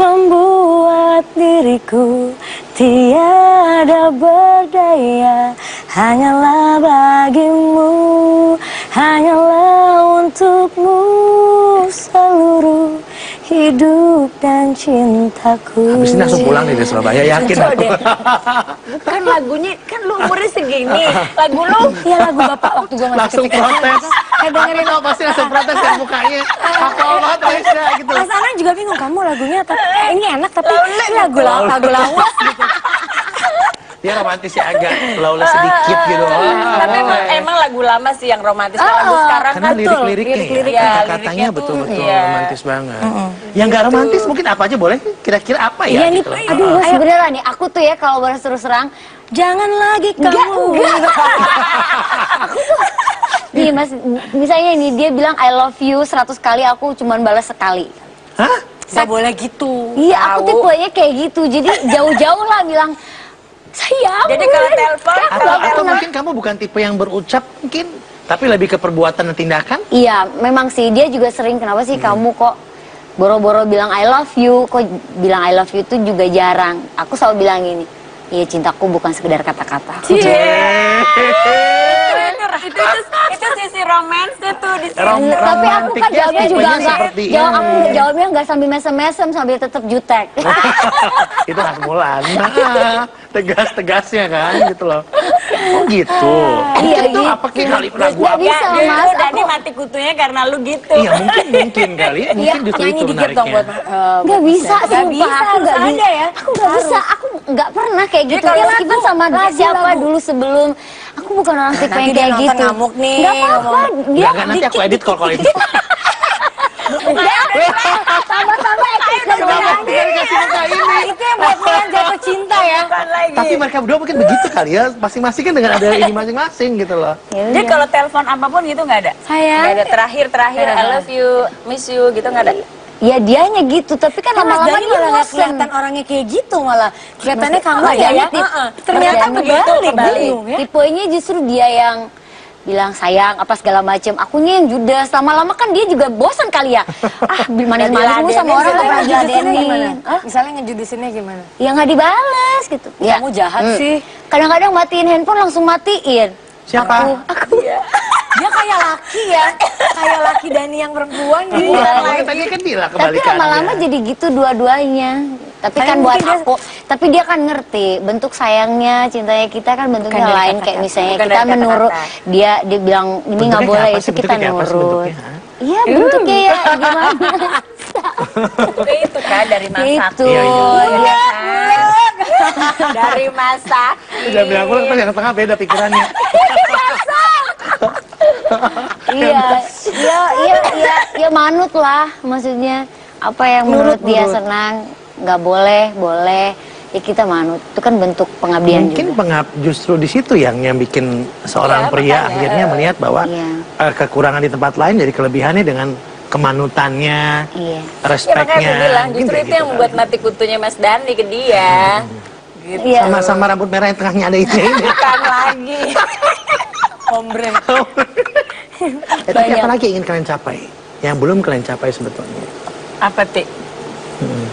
membuat diriku tiada berdaya, hanyalah bagimu, hanyalah untukmu seluruh hidup dan cintaku. Habis ini langsung pulang nih dari Surabaya, yakin Coba aku. deh. Bukan lagunya, kan lu umurnya segini. Lagu lu Iya, lagu bapak waktu gue masih Langsung kecil. protes. Dengerin Aku tahu pasti langsung protes dari mukanya. Apa banget Raisa gitu. Mas Ana juga bingung, kamu lagunya tapi ini enak tapi ini lagu lawas gitu. Dia romantis ya, agak lawless sedikit gitu. Tapi emang lagu lama sih yang romantis. Kalau lagu sekarang Karena kan lirik-liriknya lirik-lirik ya, ya, kata-katanya liriknya tuh, betul-betul iya. romantis banget. Yang nggak romantis mungkin apa aja boleh? Kira-kira apa ya? Iya nih, gitu. Aduh, sebenarnya nih aku tuh ya kalau bahas terus terang, Jangan lagi kamu. nih mas, misalnya nih dia bilang I love you 100 kali, aku cuman balas sekali. Hah? Gak boleh gitu. Iya, aku tipenya kayak gitu. Jadi jauh-jauh lah bilang sayang. Jadi kalau telepon, Atau mungkin kamu bukan tipe yang berucap mungkin, tapi lebih ke perbuatan dan tindakan? Iya, memang sih dia juga sering, kenapa sih kamu kok boro-boro bilang I love you, kok bilang I love you itu juga jarang. Aku selalu bilang gini, iya cintaku bukan sekedar kata-kata. itu sisi romansnya tuh di sini. Tapi aku kan jawabnya juga tipenya enggak, seperti aku jawabnya enggak sambil mesem-mesem, sambil tetap jutek. Itu khas Mulan. Tegas-tegasnya kan gitu loh. Oh gitu. Iya, Itu gitu. apa kali lagu Nggak apa? bisa, Justru Mas. Dani mati kutunya karena lu gitu. Iya mungkin kali. Mungkin justru Nyanyi itu dikit dong buat menariknya. Nggak bisa, Nggak sumpah. bisa, Aku harus nggak ada bisa. ya. Aku nggak bisa, aku nggak pernah kayak gitu. kalau Meskipun lagu, sama lagu, siapa lagu. dulu sebelum, aku bukan orang tipe nanti yang dia kayak nonton gitu. ngamuk nih, Nggak apa-apa, ngomong. dia Enggak, nanti aku edit kalau itu. sama-sama eksis Kenapa kasih muka ini? Itu yang buat Mian jatuh cinta ya. Bukan lagi. Tapi mereka berdua mungkin begitu kali ya. Masing-masing kan dengan ada ini masing-masing gitu loh. Jadi kalau telepon apapun gitu nggak ada? Sayang. Nggak ada terakhir, I love you, miss you gitu nggak ada? Ya dianya gitu, tapi kan Mas lama-lama Dani dia malah nggak bosen. kelihatan orangnya kayak gitu malah. Kelihatannya kamu Mas ya Dani ya. tip- Ternyata Mas Dani kebalik. kebalik. Bingung ya. Tipenya justru dia yang bilang sayang apa segala macem, akunya yang judes. Lama-lama kan dia juga bosan kali ya. Manis-manis mulu sama orang nggak pernah diladenin. Hah? Misalnya ngejudesinnya gimana? Ya nggak dibales gitu. Ya. Kamu jahat sih. Kadang-kadang matiin handphone langsung matiin. Siapa? Aku. Dia kayak laki ya. Kayak laki Dani yang perempuan gitu. Makanya tadi kan bilang Tapi kebalikannya. lama-lama jadi gitu dua-duanya. Tapi Tapi kan buat mungkin dia- aku, tapi dia kan ngerti bentuk sayangnya, cintanya kita kan bentuknya Bukan dari lain. kata-kata. Kayak misalnya Bukan kita dari menurut kata-kata. dia bilang ini nggak Bentuknya boleh, kayak apa itu sih? kita Bentuknya kayak apa sih nurut. bentuknya, ha? Iya bentuknya ya gimana? Itu kan dari masak. Itu. Iya kan? Dari masak. Udah bilang aku kan yang tengah beda pikirannya. Iya, manut lah maksudnya. Apa yang menurut dia senang, nggak boleh, boleh. Ya kita manut. Itu kan bentuk pengabdian Mungkin juga. justru di situ yang bikin seorang Iya, pria makanya. akhirnya melihat bahwa Iya. kekurangan di tempat lain jadi kelebihannya dengan kemanutannya, Iya. Ya makanya respeknya. aku bilang Mungkin justru kayak itu yang gitu membuat kali. mati kutunya Mas Dani ke dia. Gitu. Iya. Sama-sama rambut merah yang tengahnya ada ini. Bukan lagi. Hombre. Tapi apa lagi yang ingin kalian capai? Yang belum kalian capai sebetulnya. Apa Ti?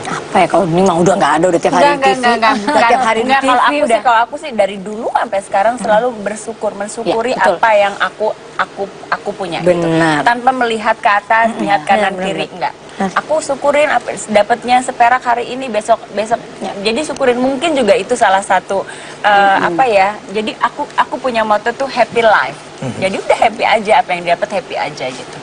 Apa ya kalau ini mah udah nggak ada udah tiap hari di TV. Udah tiap hari di Enggak, TV udah. kalau aku sih dari dulu sampai sekarang selalu mensyukuri Ya, betul. apa yang aku punya gitu. Benar. Tanpa melihat ke atas, lihat kanan kiri enggak. Aku syukurin apa dapatnya seperak hari ini, besok. Jadi syukurin, mungkin juga itu salah satu apa ya. Jadi aku punya motto tuh happy life. Jadi udah happy aja, apa yang dapat happy aja gitu.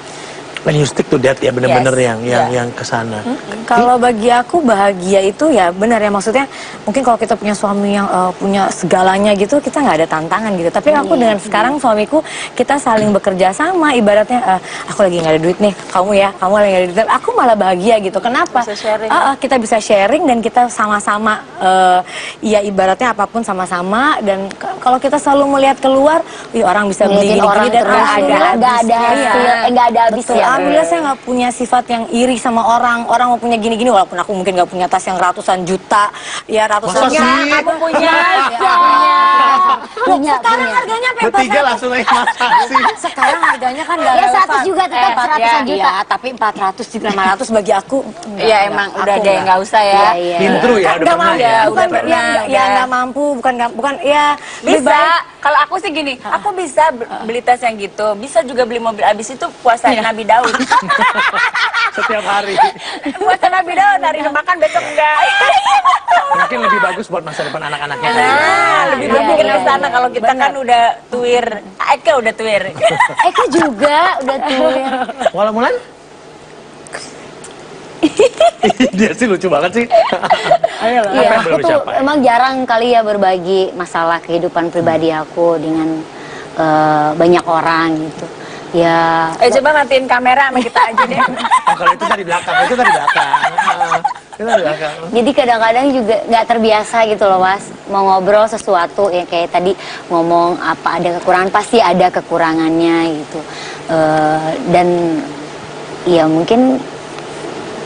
When you stick to that ya benar-benar Yes. yang kesana. Kalau bagi aku bahagia itu ya benar ya, maksudnya mungkin kalau kita punya suami yang punya segalanya gitu kita nggak ada tantangan gitu. Tapi aku dengan sekarang suamiku kita saling bekerja sama, ibaratnya aku lagi nggak ada duit nih, kamu lagi nggak ada duit, aku malah bahagia gitu. Kenapa? Bisa sharing. Kita bisa sharing dan kita sama-sama ya ibaratnya apapun sama-sama, dan kalau kita selalu melihat keluar, orang bisa beli Ngeliatin orang gini-gini dan terus, nggak nggak ada hasil, nggak ada habis Betul. ya. Alhamdulillah saya nggak punya sifat yang iri sama orang mau punya gini-gini, walaupun aku mungkin nggak punya tas yang ratusan juta, ya ratusan Masa sih? Kamu punya. Punya, sekarang punya. harganya sampai Bertiga langsung naik masa sih. sekarang harganya kan nggak Ya, relevan. 100 juga tetap, 100 juta. Ya, tapi 400 juga 500 bagi aku. Iya emang udah deh nggak usah ya. Iya, iya. Intro ya, udah Nggak pernah mampu, ya. udah bukan pernah, ya udah. nggak mampu, bukan ya lebih Bisa. baik. Kalau aku sih gini, aku bisa beli tas yang gitu. Bisa juga beli mobil. Abis itu puasa Nabi Daud. Setiap hari. Puasa Nabi Daud, hari ini makan besok enggak. Mungkin lebih bagus buat masa depan anak-anaknya. Nah, lebih Iya, berpikir iya, ke sana. Kalau kita kan udah tuir. Eka udah tuir. Eka juga udah tuh. Walau Mulan? Dia sih lucu banget sih. Iya, Apa yang belum aku tuh dicapai? emang jarang kali ya berbagi masalah kehidupan pribadi aku dengan banyak orang gitu. Ya, Coba matiin kamera sama kita aja deh. Oh, kalau itu tadi belakang, itu tadi belakang. Itu tadi belakang. jadi kadang-kadang juga nggak terbiasa gitu loh Mas, mau ngobrol sesuatu ya kayak tadi ngomong apa ada kekurangan, pasti ada kekurangannya gitu. Dan ya mungkin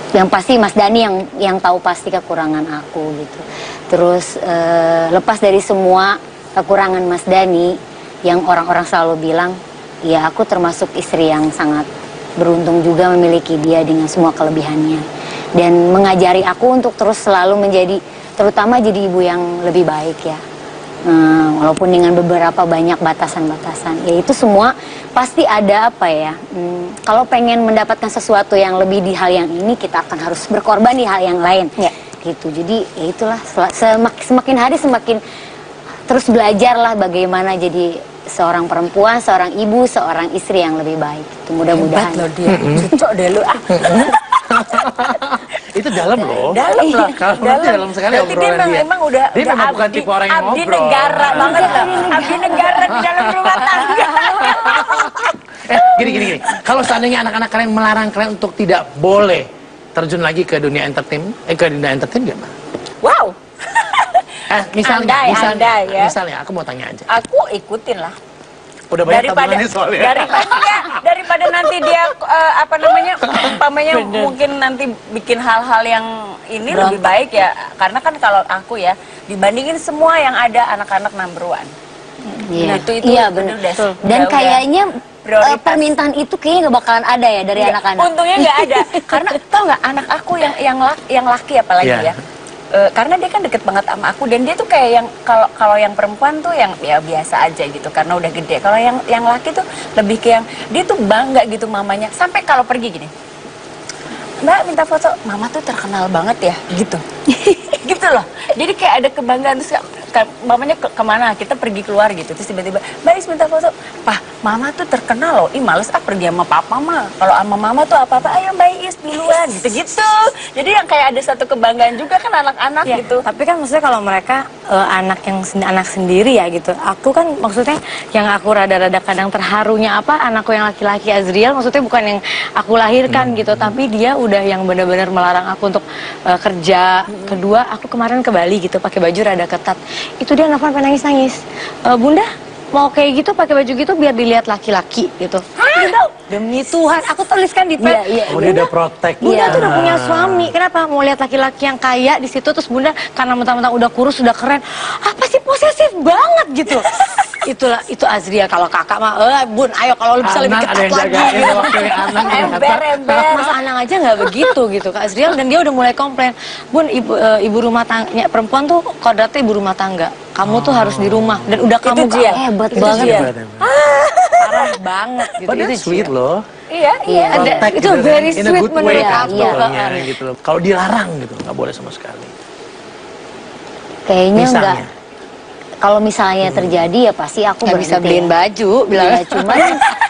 yang pasti Mas Dani yang tahu pasti kekurangan aku gitu. Terus lepas dari semua kekurangan Mas Dani yang orang-orang selalu bilang, ya aku termasuk istri yang sangat beruntung juga memiliki dia dengan semua kelebihannya dan mengajari aku untuk terus selalu menjadi, terutama jadi ibu yang lebih baik ya. Walaupun dengan beberapa banyak batasan-batasan, ya itu semua pasti ada apa ya. Kalau pengen mendapatkan sesuatu yang lebih di hal yang ini, kita akan harus berkorban di hal yang lain. Ya. Gitu. Jadi ya itulah semakin hari semakin terus belajarlah bagaimana jadi seorang perempuan, seorang ibu, seorang istri yang lebih baik. Itu mudah-mudahan. Hebat loh dia. Cocok deh lu. Itu dalam loh. Dalam loh. Kalau dalam sekali Berarti dia obrolan dia. memang udah Dia memang bukan tipe orang yang abdi ngobrol. negara banget loh. Abdi negara di dalam rumah tangga. Gini. Kalau seandainya anak-anak kalian melarang kalian untuk tidak boleh terjun lagi ke dunia entertain, ke dunia entertain gimana? Wow. Misalnya, Andai, ya. misalnya, aku mau tanya aja. Aku ikutin lah. Udah banyak tabungannya soalnya. Daripada nanti dia umpamanya mungkin nanti bikin hal-hal yang ini lebih baik ya, karena kan kalau aku ya dibandingin semua yang ada anak-anak number one. Iya, Nah, itu iya benar. Dan kayaknya prioritas. permintaan itu kayaknya nggak bakalan ada ya dari anak-anak. Untungnya nggak ada, karena tau nggak anak aku yang laki apalagi Iya. ya. Karena dia kan deket banget sama aku dan dia tuh kayak yang kalau yang perempuan tuh yang ya biasa aja gitu karena udah gede. Kalau yang laki tuh lebih ke yang dia tuh bangga gitu mamanya sampai kalau pergi gini, Mbak minta foto, mama tuh terkenal banget ya gitu. Gitu loh. Jadi kayak ada kebanggaan terus mamanya kemana kita pergi keluar gitu terus tiba-tiba Mbak Is minta foto, Pah mama tuh terkenal loh, ih males pergi sama papa mah, kalau sama mama tuh apa-apa ayo Mbak Is duluan gitu-gitu. Jadi yang kayak ada satu kebanggaan juga kan anak-anak Ya, gitu. tapi kan maksudnya kalau mereka anak sendiri ya gitu. Aku kan maksudnya yang aku rada-rada kadang terharunya anakku yang laki-laki Azriel maksudnya bukan yang aku lahirkan gitu, tapi dia udah yang benar-benar melarang aku untuk kerja. Kedua, aku kemarin ke Bali gitu pakai baju rada ketat. Itu dia nelfon sampai nangis-nangis. Bunda mau kayak gitu pakai baju gitu biar dilihat laki-laki gitu. Gitu. Demi Tuhan, aku tuliskan di pet. Oh, dia udah protek. Bunda tuh udah punya suami. Kenapa mau lihat laki-laki yang kaya di situ terus Bunda karena mentang-mentang udah kurus, udah keren. Apa sih posesif banget gitu. Itu Azriel. Kalau kakak mah, Bun, ayo kalau bisa lebih Anang ada ketat yang lagi. jagain Gitu. waktu Anang Ember. Mas Anang aja nggak begitu gitu Kak Azriel, dan dia udah mulai komplain. Bun, ibu rumah tangga perempuan tuh kodratnya ibu rumah tangga. Kamu tuh harus di rumah dan udah kamu dia. Hebat Itu banget. dia. parah banget gitu. Padahal Itu sweet Gia. loh. Iya. Ada, Protect itu gitu very kan. In a sweet good way menurut kan aku. sebetulnya gitu loh. Kalau dilarang gitu nggak boleh sama sekali. Kayaknya Misalnya? enggak. Kalau misalnya terjadi ya pasti aku Nggak bisa berhenti beliin ya. baju, bilang. Iya, cuman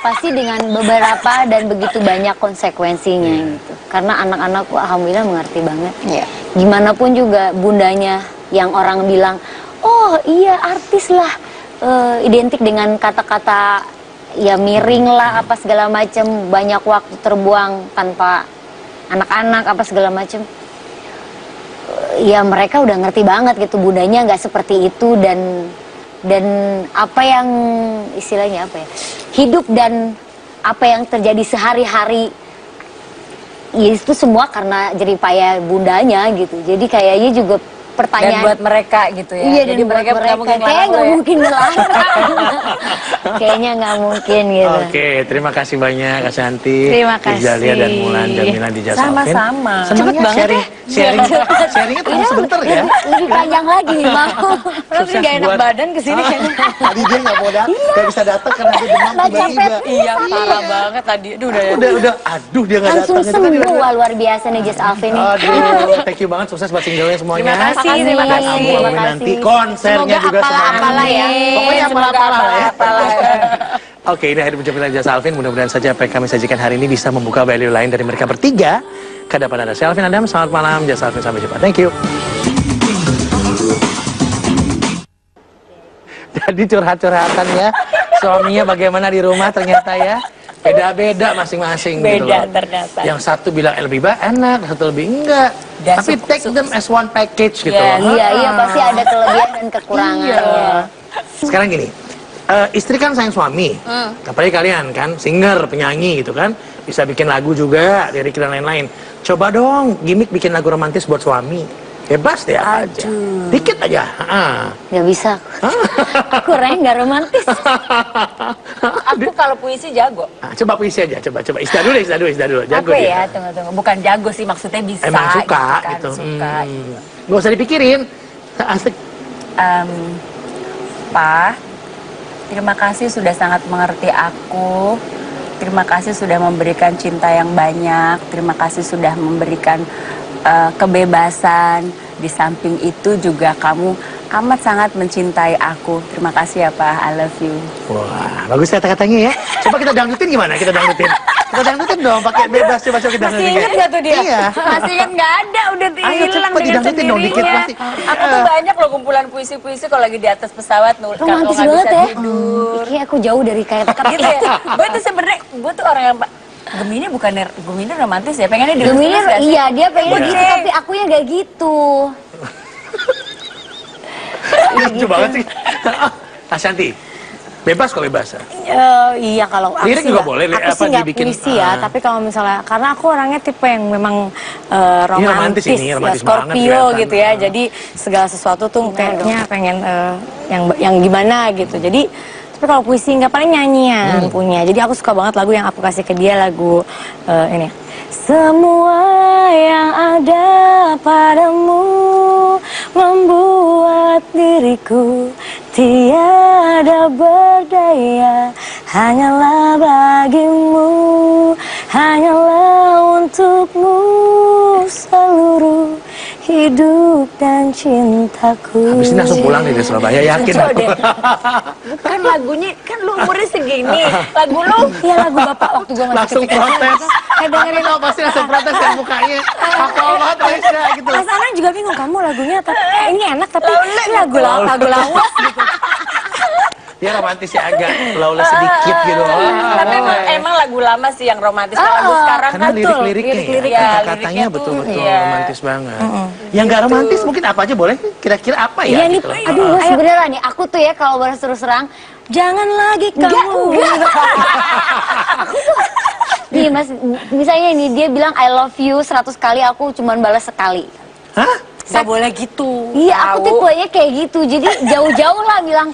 pasti dengan beberapa dan begitu banyak konsekuensinya gitu. Karena anak-anakku alhamdulillah mengerti banget. Iya. Gimana pun juga bundanya yang orang bilang, oh iya artis lah, identik dengan kata-kata ya miring lah apa segala macam, banyak waktu terbuang tanpa anak-anak apa segala macam. Ya mereka udah ngerti banget gitu bundanya nggak seperti itu dan apa yang istilahnya apa ya, hidup dan apa yang terjadi sehari-hari ya itu semua karena jeripaya bundanya gitu. Jadi kayaknya juga Dan pertanyaan buat mereka gitu ya. iya, Jadi dan buat mereka nggak mungkin kayaknya ngelarang nggak lo ya. mungkin ngelarang. Kayaknya nggak mungkin gitu. Oke, terima kasih banyak Kak Santi. Terima kasih. Zalia dan Mulan Jamila di Jasa Alvin. Sama-sama. Senang Cepet ya banget sharingnya terus sebentar ya. Lebih panjang lagi nih mau. Terus nggak enak buat- badan kesini kayaknya. Tadi dia nggak mau datang, nggak bisa datang karena dia demam tiba-tiba. Iya, parah banget tadi. Aduh, udah ya. Udah, aduh dia nggak Langsung datang. Itu tadi sembuh. udah- Wah, luar biasa nih Jess Alvin nih. Aduh, thank you banget, sukses buat singlenya semuanya. Terima kasih, terima kasih. Amin, Terima amin, nanti kasih. konsernya Semoga juga apalah-apalah ya. Pokoknya apalah-apalah ya. Apalah. Oke, ini akhir penjemputan Jasa Alvin. Mudah-mudahan saja apa yang kami sajikan hari ini bisa membuka value lain dari mereka bertiga. Ke depan ada saya Alvin Adam. Selamat malam, Jasa Alvin. Sampai jumpa. Thank you. Jadi curhat-curhatan ya. Suaminya bagaimana di rumah ternyata ya. Beda-beda masing-masing gitu Beda loh. ternyata. Yang satu bilang lebih enak, satu lebih enggak. Dan Tapi take them as one package gitu. Yes. loh. Iya, iya pasti ada kelebihan dan kekurangannya. Iya. Sekarang gini, istri kan sayang suami. Apalagi kalian kan, singer, penyanyi gitu kan. Bisa bikin lagu juga, lirik dan lain-lain. Coba dong, gimmick bikin lagu romantis buat suami. Bebas deh apa aja. Dikit aja. Gak bisa. Aku nggak romantis. Aku kalau puisi jago. Coba puisi aja, coba. Isda dulu. Jago Apa dia. ya? Tunggu. Bukan jago sih, maksudnya bisa. Emang suka kan, gitu. Suka. Gak usah dipikirin. Asik. Pak, terima kasih sudah sangat mengerti aku. Terima kasih sudah memberikan cinta yang banyak. Terima kasih sudah memberikan kebebasan. Di samping itu juga kamu amat sangat mencintai aku. Terima kasih ya Pak, I love you. Wah, bagus kata-katanya ya. Coba kita dangdutin gimana? Kita dangdutin. Kita dangdutin dong, pakai bebas. Coba kita dangdutin. Masih inget gak tuh dia? Iya. Masih kan nggak ada, udah Ayo hilang cepat dengan didangdutin dong dikit sendirinya. pasti. Aku tuh banyak loh kumpulan puisi-puisi kalau lagi di atas pesawat nulis kalau Romantis nggak banget bisa ya. tidur. Kayak aku jauh dari kata-kata Gitu ya. Gue tuh sebenarnya gue tuh orang yang Gemini bukannya Gemini romantis ya, pengennya di Gemini, iya dia pengennya Iya. gitu, tapi akunya gak gitu. Lucu banget sih. Ashanti, bebas kok bebas. Iya kalau aku Lirik sih juga nggak- boleh, aku sih nggak dibikin, puisi ya, tapi kalau misalnya karena aku orangnya tipe yang memang romantis romantis, ini, ya, romantis banget Scorpio kelihatan. gitu ya. Jadi segala sesuatu tuh kayaknya pengen yang gimana gitu. Jadi tapi kalau puisi nggak, paling nyanyian punya. Jadi aku suka banget lagu yang aku kasih ke dia, lagu ini. Semua yang ada padamu membuat diriku tiada berdaya, hanyalah bagimu, hanyalah untukmu seluruh hidup dan cintaku. Habis ini langsung pulang nih dari Surabaya, yakin Coba aku. deh. Bukan lagunya, kan lu umurnya segini. Lagu lu Iya, lagu bapak waktu gue masih Langsung kecil. protes. Kayak dengerin Aku tahu pasti langsung protes dari mukanya. Apa banget Raisa gitu. Mas Anang juga bingung, kamu lagunya tapi ini enak tapi ini lagu lawas gitu. Dia romantis ya, agak laula sedikit gitu. tapi emang lagu lama sih yang romantis. Kalau lagu sekarang Karena kan lirik-liriknya ya, lirik-lirik kata-katanya liriknya tuh, betul-betul iya. romantis banget. Yang nggak romantis mungkin apa aja boleh? Kira-kira apa ya? Iya, nih, gitu loh. Aduh, gue sebenarnya nih, aku tuh ya kalau bahas terus terang, Jangan lagi kamu. nih mas, misalnya nih dia bilang I love you 100 kali, aku cuman balas sekali. Hah? Gak boleh gitu. Iya, aku tipenya kayak gitu, jadi jauh-jauh lah bilang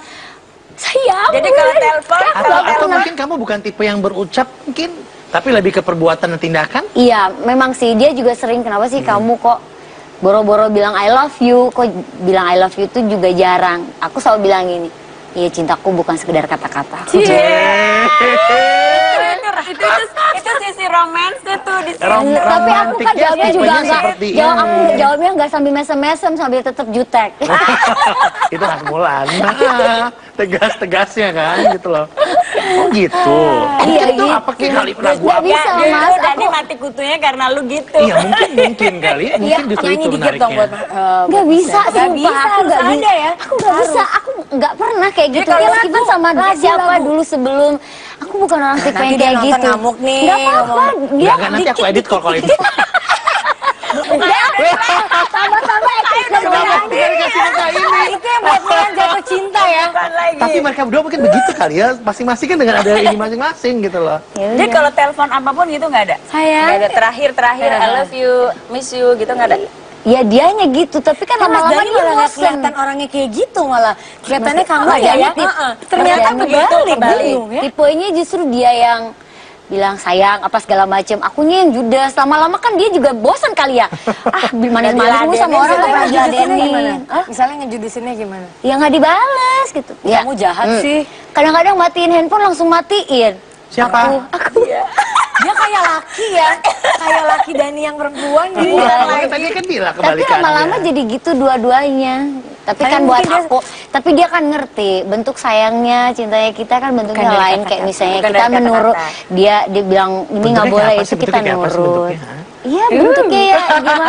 sayang. Jadi kalau telepon, Atau mungkin kamu bukan tipe yang berucap mungkin, tapi lebih ke perbuatan dan tindakan? Iya, memang sih dia juga sering, kenapa sih kamu kok boro-boro bilang I love you, kok bilang I love you itu juga jarang. Aku selalu bilang gini, iya cintaku bukan sekedar kata-kata. itu sisi romansnya tuh di sini. Tapi aku kan jawabnya juga tipenya enggak, seperti aku ini. jawabnya enggak sambil mesem-mesem, sambil tetap jutek. Itu khas Mulan. Tegas-tegasnya kan gitu loh. Oh gitu. Iya, Itu gitu. apa kayak kali lagu Nggak apa? bisa, Justru Mas. Dani mati kutunya karena lu gitu. Iya mungkin kali. Mungkin justru Nyanyi itu dikit dong buat menariknya. Nggak bisa, Nggak sumpah. bisa, Aku harus nggak ada bisa. ya. Aku nggak bisa, aku nggak pernah kayak gitu. kalau Meskipun lagu, sama lagu, siapa lagu. dulu sebelum, aku bukan orang tipe nanti yang dia kayak nonton gitu. ngamuk nih, Nggak apa-apa, dia Enggak, nanti aku edit kalau itu. sama-sama eksis dan menyanyi. Kasih muka ini. Itu yang buat Mulan jatuh cinta ya. Bukan lagi. Tapi mereka berdua mungkin begitu kali ya, masing-masing kan dengan ada ini masing-masing gitu loh. Jadi kalau telepon apapun gitu nggak ada? Sayang. Nggak ada terakhir I love you, miss you gitu nggak ada? Ya dianya gitu, tapi kan Mas lama-lama Dani dia malah nggak bosen. kelihatan orangnya kayak gitu malah. Kelihatannya kamu Mas ya Dani ya. tip- Ternyata Mas Dani kebalik. kebalik. Bingung ya. Tipenya justru dia yang bilang sayang apa segala macem, akunya yang judes. Lama-lama kan dia juga bosan kali ya. Manis-manis lu sama orang gak pernah diladenin. Hah? Misalnya ngejudesinnya gimana? Ya nggak dibales gitu. Ya. Kamu jahat sih. Kadang-kadang matiin handphone langsung matiin. Siapa? Aku. Dia kayak laki ya. Kayak laki Dani yang perempuan. Jadi Iya, bilang makanya lagi. tadi kan bilang Tapi kebalikannya. lama-lama jadi gitu dua-duanya. Tapi Tapi kan buat mungkin dia- aku, tapi dia kan ngerti bentuk sayangnya, cintanya kita kan bentuknya Bukan dari lain. kata-kata. Kayak misalnya Bukan kita dari menurut kata-kata. dia bilang ini nggak Bentuknya boleh, kayak apa itu sih? kita Bentuknya kayak apa sih nurut. bentuknya, ha? Iya bentuknya ya gimana?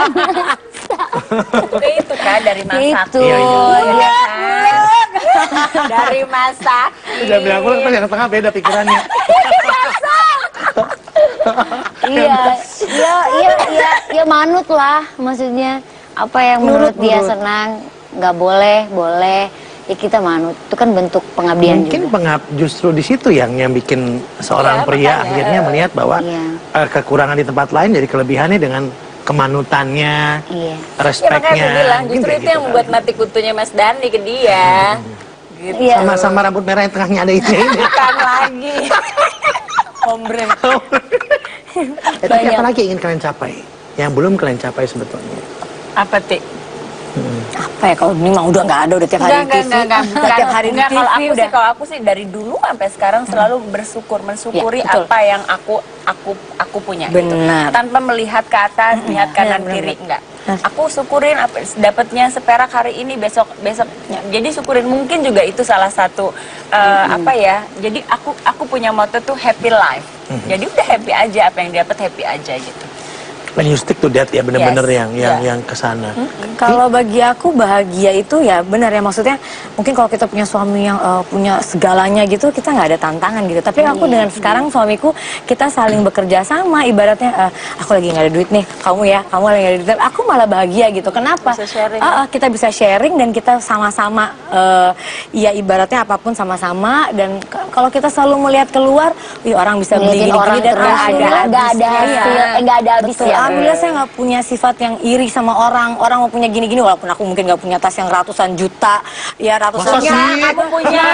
Kayak itu kan dari masak. Gitu. Iya, Dia Dari masak. Jangan bilang aku kan yang tengah beda pikirannya. iya manut lah, maksudnya apa yang menurut dia senang nggak boleh, ya kita manut. Itu kan bentuk pengabdian Mungkin juga. justru di situ yang bikin seorang Iya, pria makanya. akhirnya melihat bahwa Iya. kekurangan di tempat lain jadi kelebihannya dengan kemanutannya, Iya. Ya respeknya. makanya aku bilang Mungkin justru kayak itu yang gitu membuat kali. mati kutunya Mas Dani ke dia. Gitu. Iya. Sama-sama rambut merah yang tengahnya ada ini. Bukan lagi. Hombre. Tapi apa lagi yang ingin kalian capai? Yang belum kalian capai sebetulnya. Apa Ti? Apa ya kalau ini mah udah nggak ada, udah tiap hari di TV. Enggak, Udah tiap hari di enggak, TV udah. kalau aku sih dari dulu sampai sekarang selalu mensyukuri Ya, betul. apa yang aku punya gitu. Benar. Tanpa melihat ke atas, lihat kanan benar, kiri benar. enggak. Aku syukurin dapatnya seperak hari ini, besoknya. Jadi syukurin, mungkin juga itu salah satu apa ya. Jadi aku punya motto tuh happy life. Jadi udah happy aja, apa yang dapat happy aja gitu. When you stick to that ya bener-bener yang kesana. Kalau bagi aku bahagia itu ya benar ya, maksudnya mungkin kalau kita punya suami yang punya segalanya gitu, kita nggak ada tantangan gitu. Tapi aku dengan sekarang suamiku, kita saling bekerja sama, ibaratnya aku lagi nggak ada duit nih, kamu lagi nggak ada duit, aku malah bahagia gitu. Kenapa? Bisa sharing. Kita bisa sharing dan kita sama-sama ya ibaratnya apapun sama-sama, dan kalau kita selalu melihat keluar, orang bisa beli Ngeliatin orang gini-gini dan terus, nggak ada hasil, nggak ada habis betul. ya. Alhamdulillah saya nggak punya sifat yang iri sama orang mau punya gini-gini, walaupun aku mungkin nggak punya tas yang ratusan juta, ya ratusan. Masa sih? Kamu punya,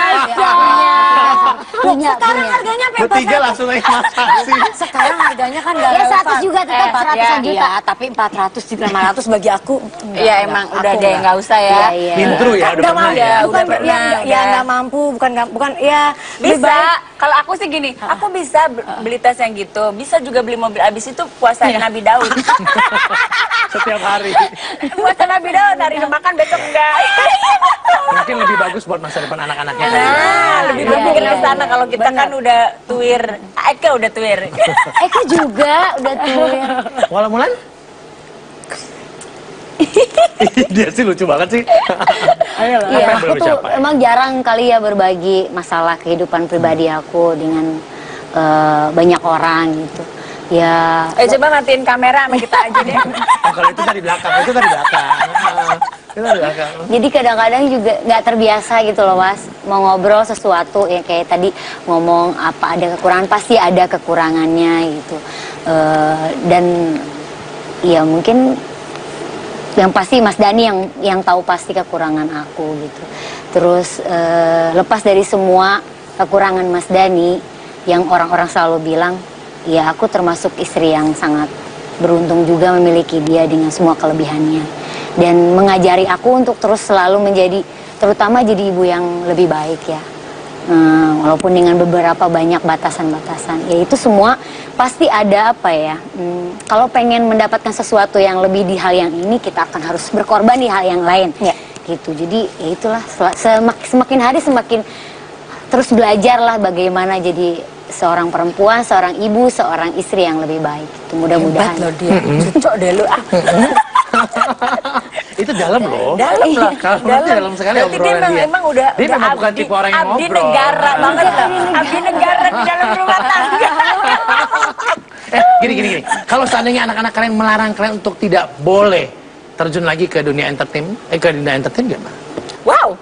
Punya. sekarang harganya sampai Bertiga langsung naik masa sih. sekarang harganya kan nggak Ya 100 relevan. juga tetap 100 juta. Ya, tapi 400 juga 500 bagi aku. Iya emang udah deh, nggak usah ya. Iya. Intro ya, udah Nggak pernah mampu, ya. udah pernah, ya udah. nggak mampu, bukan ya. lebih Bisa, baik. kalau aku sih gini, aku bisa beli tas yang gitu, bisa juga beli mobil, abis itu puasa Nabi Daud. Setiap hari. Puasa Nabi Daud, hari ini makan, besok enggak. Mungkin lebih bagus buat masa depan anak-anaknya. Nah, lebih Iya, berpikir iya, ke sana, kalau kita kan udah tuir, Eka udah tuir. Eka juga udah tuh. Walau Mulan? Dia sih lucu banget sih. Iya, Apa yang aku belum tuh dicapai? emang jarang kali ya berbagi masalah kehidupan pribadi aku dengan banyak orang gitu. Ya, Coba matiin kamera sama kita aja deh. Oh, kalau itu tadi belakang, itu tadi belakang. Itu tadi belakang. jadi kadang-kadang juga nggak terbiasa gitu loh Mas, mau ngobrol sesuatu ya kayak tadi ngomong apa ada kekurangan, pasti ada kekurangannya gitu. Dan ya mungkin yang pasti Mas Dani yang tahu pasti kekurangan aku gitu. Terus lepas dari semua kekurangan Mas Dani yang orang-orang selalu bilang, ya aku termasuk istri yang sangat beruntung juga memiliki dia dengan semua kelebihannya, dan mengajari aku untuk terus selalu menjadi, terutama jadi ibu yang lebih baik ya. Walaupun dengan beberapa banyak batasan-batasan, ya itu semua pasti ada apa ya. Kalau pengen mendapatkan sesuatu yang lebih di hal yang ini, kita akan harus berkorban di hal yang lain. Ya. Gitu. Jadi ya itulah semakin hari semakin terus belajar lah bagaimana jadi seorang perempuan, seorang ibu, seorang istri yang lebih baik. Itu mudah-mudahan. Hebat loh dia, cocok deh lu. Itu dalam loh. Dalam loh. Kalau berarti dalam sekali Berarti dia obrolan dia. memang udah Dia memang bukan tipe orang yang abdi ngobrol. negara banget loh. Abdi negara di dalam rumah tangga. Gini. Kalau seandainya anak-anak kalian melarang kalian untuk tidak boleh terjun lagi ke dunia entertain, ke dunia entertain gimana? Wow.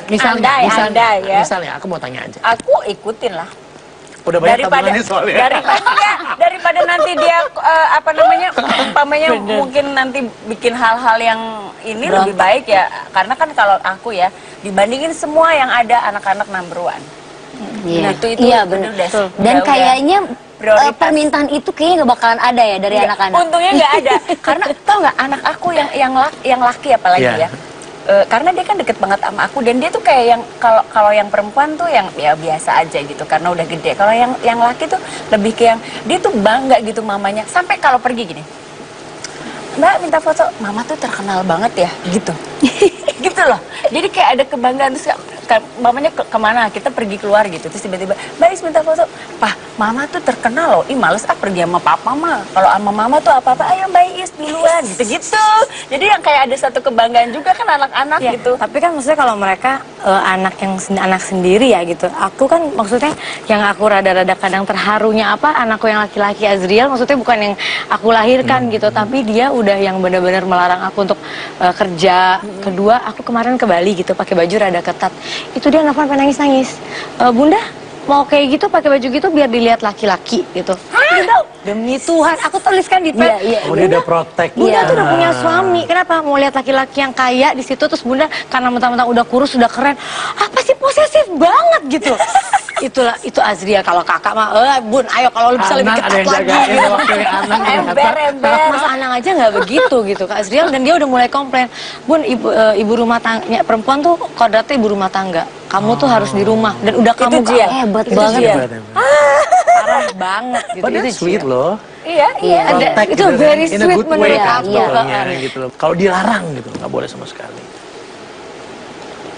Misalnya, Andai ya. misalnya, aku mau tanya aja. Aku ikutin lah. Udah banyak tabungannya soalnya. Daripada nanti dia umpamanya mungkin nanti bikin hal-hal yang ini lebih baik ya, karena kan kalau aku ya dibandingin semua yang ada, anak-anak number one. Iya, Nah, itu iya udah benar. udah- Dan udah- kayaknya prioritas. permintaan itu kayaknya nggak bakalan ada ya dari anak-anak. Untungnya nggak ada, karena tau nggak anak aku yang laki apalagi Iya. ya. Karena dia kan deket banget sama aku, dan dia tuh kayak yang kalau yang perempuan tuh yang ya biasa aja gitu karena udah gede. Kalau yang laki tuh lebih ke yang dia tuh bangga gitu mamanya, sampai kalau pergi gini, Mbak minta foto, mama tuh terkenal banget ya gitu. Gitu loh. Jadi kayak ada kebanggaan, terus mamanya kemana, kita pergi keluar gitu, terus tiba-tiba Mbak Is minta foto, Pah mama tuh terkenal loh, ih males pergi sama papa mah, kalau sama mama tuh apa-apa ayo Mbak Is duluan gitu-gitu. Jadi yang kayak ada satu kebanggaan juga kan anak-anak Ya, gitu. tapi kan maksudnya kalau mereka anak sendiri ya gitu. Aku kan maksudnya yang aku rada-rada kadang terharunya anakku yang laki-laki Azriel, maksudnya bukan yang aku lahirkan gitu, tapi dia udah yang benar-benar melarang aku untuk kerja. Kedua, aku kemarin ke Bali gitu pakai baju rada ketat. Itu dia nelfon sampai nangis-nangis. Bunda mau kayak gitu pakai baju gitu biar dilihat laki-laki gitu. Gitu. Demi Tuhan, aku tuliskan di pet. Oh, dia udah protek. Bunda tuh udah punya suami. Kenapa mau lihat laki-laki yang kaya di situ, terus Bunda karena mentang-mentang udah kurus, udah keren. Apa sih posesif banget gitu. Itu Azriel. Kalau kakak mah, Bun, ayo kalau bisa lebih Anak ada ketat yang lagi. jagain Gitu. waktu Anak Ember. Mas Anang aja nggak begitu gitu Kak Azriel, dan dia udah mulai komplain, Bun, ibu rumah tangga perempuan tuh kodratnya ibu rumah tangga. Kamu tuh harus di rumah dan udah kamu Jian. Hebat Itu banget. Jian. parah banget gitu. Padahal Itu sweet Jian. loh. Iya. Ada, Protect itu gitu kan, very in a sweet good way menurut kan aku. sebetulnya, gitu loh. Kalau dilarang gitu, nggak boleh sama sekali.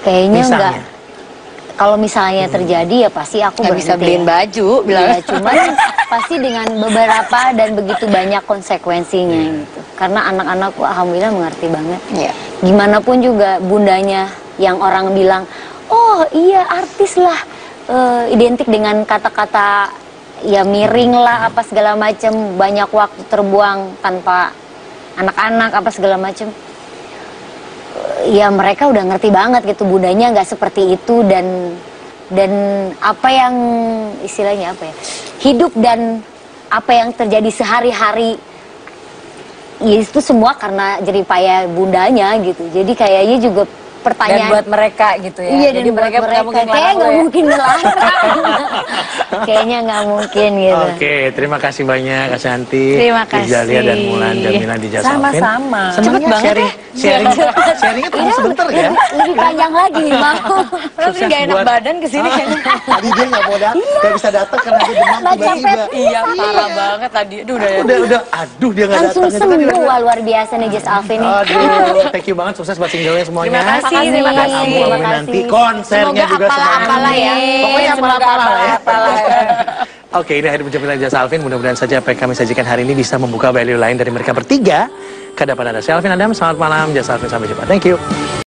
Kayaknya Misalnya? enggak. Kalau misalnya terjadi ya pasti aku Nggak berhenti. bisa beliin baju, bilang. Iya, cuman pasti dengan beberapa dan begitu banyak konsekuensinya gitu. Karena anak-anakku alhamdulillah mengerti banget. Iya. Gimana pun juga bundanya yang orang bilang, oh iya artis lah, identik dengan kata-kata ya miring lah apa segala macem, banyak waktu terbuang tanpa anak-anak apa segala macem. Ya mereka udah ngerti banget gitu, bundanya nggak seperti itu dan apa yang istilahnya apa ya, hidup dan apa yang terjadi sehari-hari ya itu semua karena jeripaya bundanya gitu. Jadi kayaknya juga Dan pertanyaan buat mereka gitu ya. iya, Jadi dan buat mereka nggak mungkin kayaknya ngelarang nggak lo ya. mungkin ngelarang. Kayaknya nggak mungkin gitu. Oke, terima kasih banyak Kak Santi, Terima kasih. Zalia dan Mulan Jamila di Jasa Alvin. Sama-sama. Senang Cepet banget sharing, ya. sharingnya cuma sebentar ya. Lebih panjang lagi mau. Tapi Sukses gak enak buat- badan kesini kayaknya. Tadi dia nggak mau datang, nggak bisa datang karena dia demam tiba-tiba. Iya, parah banget tadi. Aduh, udah ya. Udah, aduh dia nggak Langsung datang. Itu tadi sembuh, udah- wah luar biasa nih Just Alvin nih. Aduh, thank you banget, sukses buat singlenya semuanya. Terima kasih, terima kasih. Amin, Terima amin, nanti kasih. konsernya Semoga juga apalah-apalah ya. Pokoknya Semoga apalah-apalah ya. apalah-apalah. Oke, ini akhir penjemputan Jasa Alvin. Mudah-mudahan saja apa yang kami sajikan hari ini bisa membuka value lain dari mereka bertiga. Kedepan ada saya Alvin Adam. Selamat malam, Jasa Alvin. Sampai jumpa. Thank you.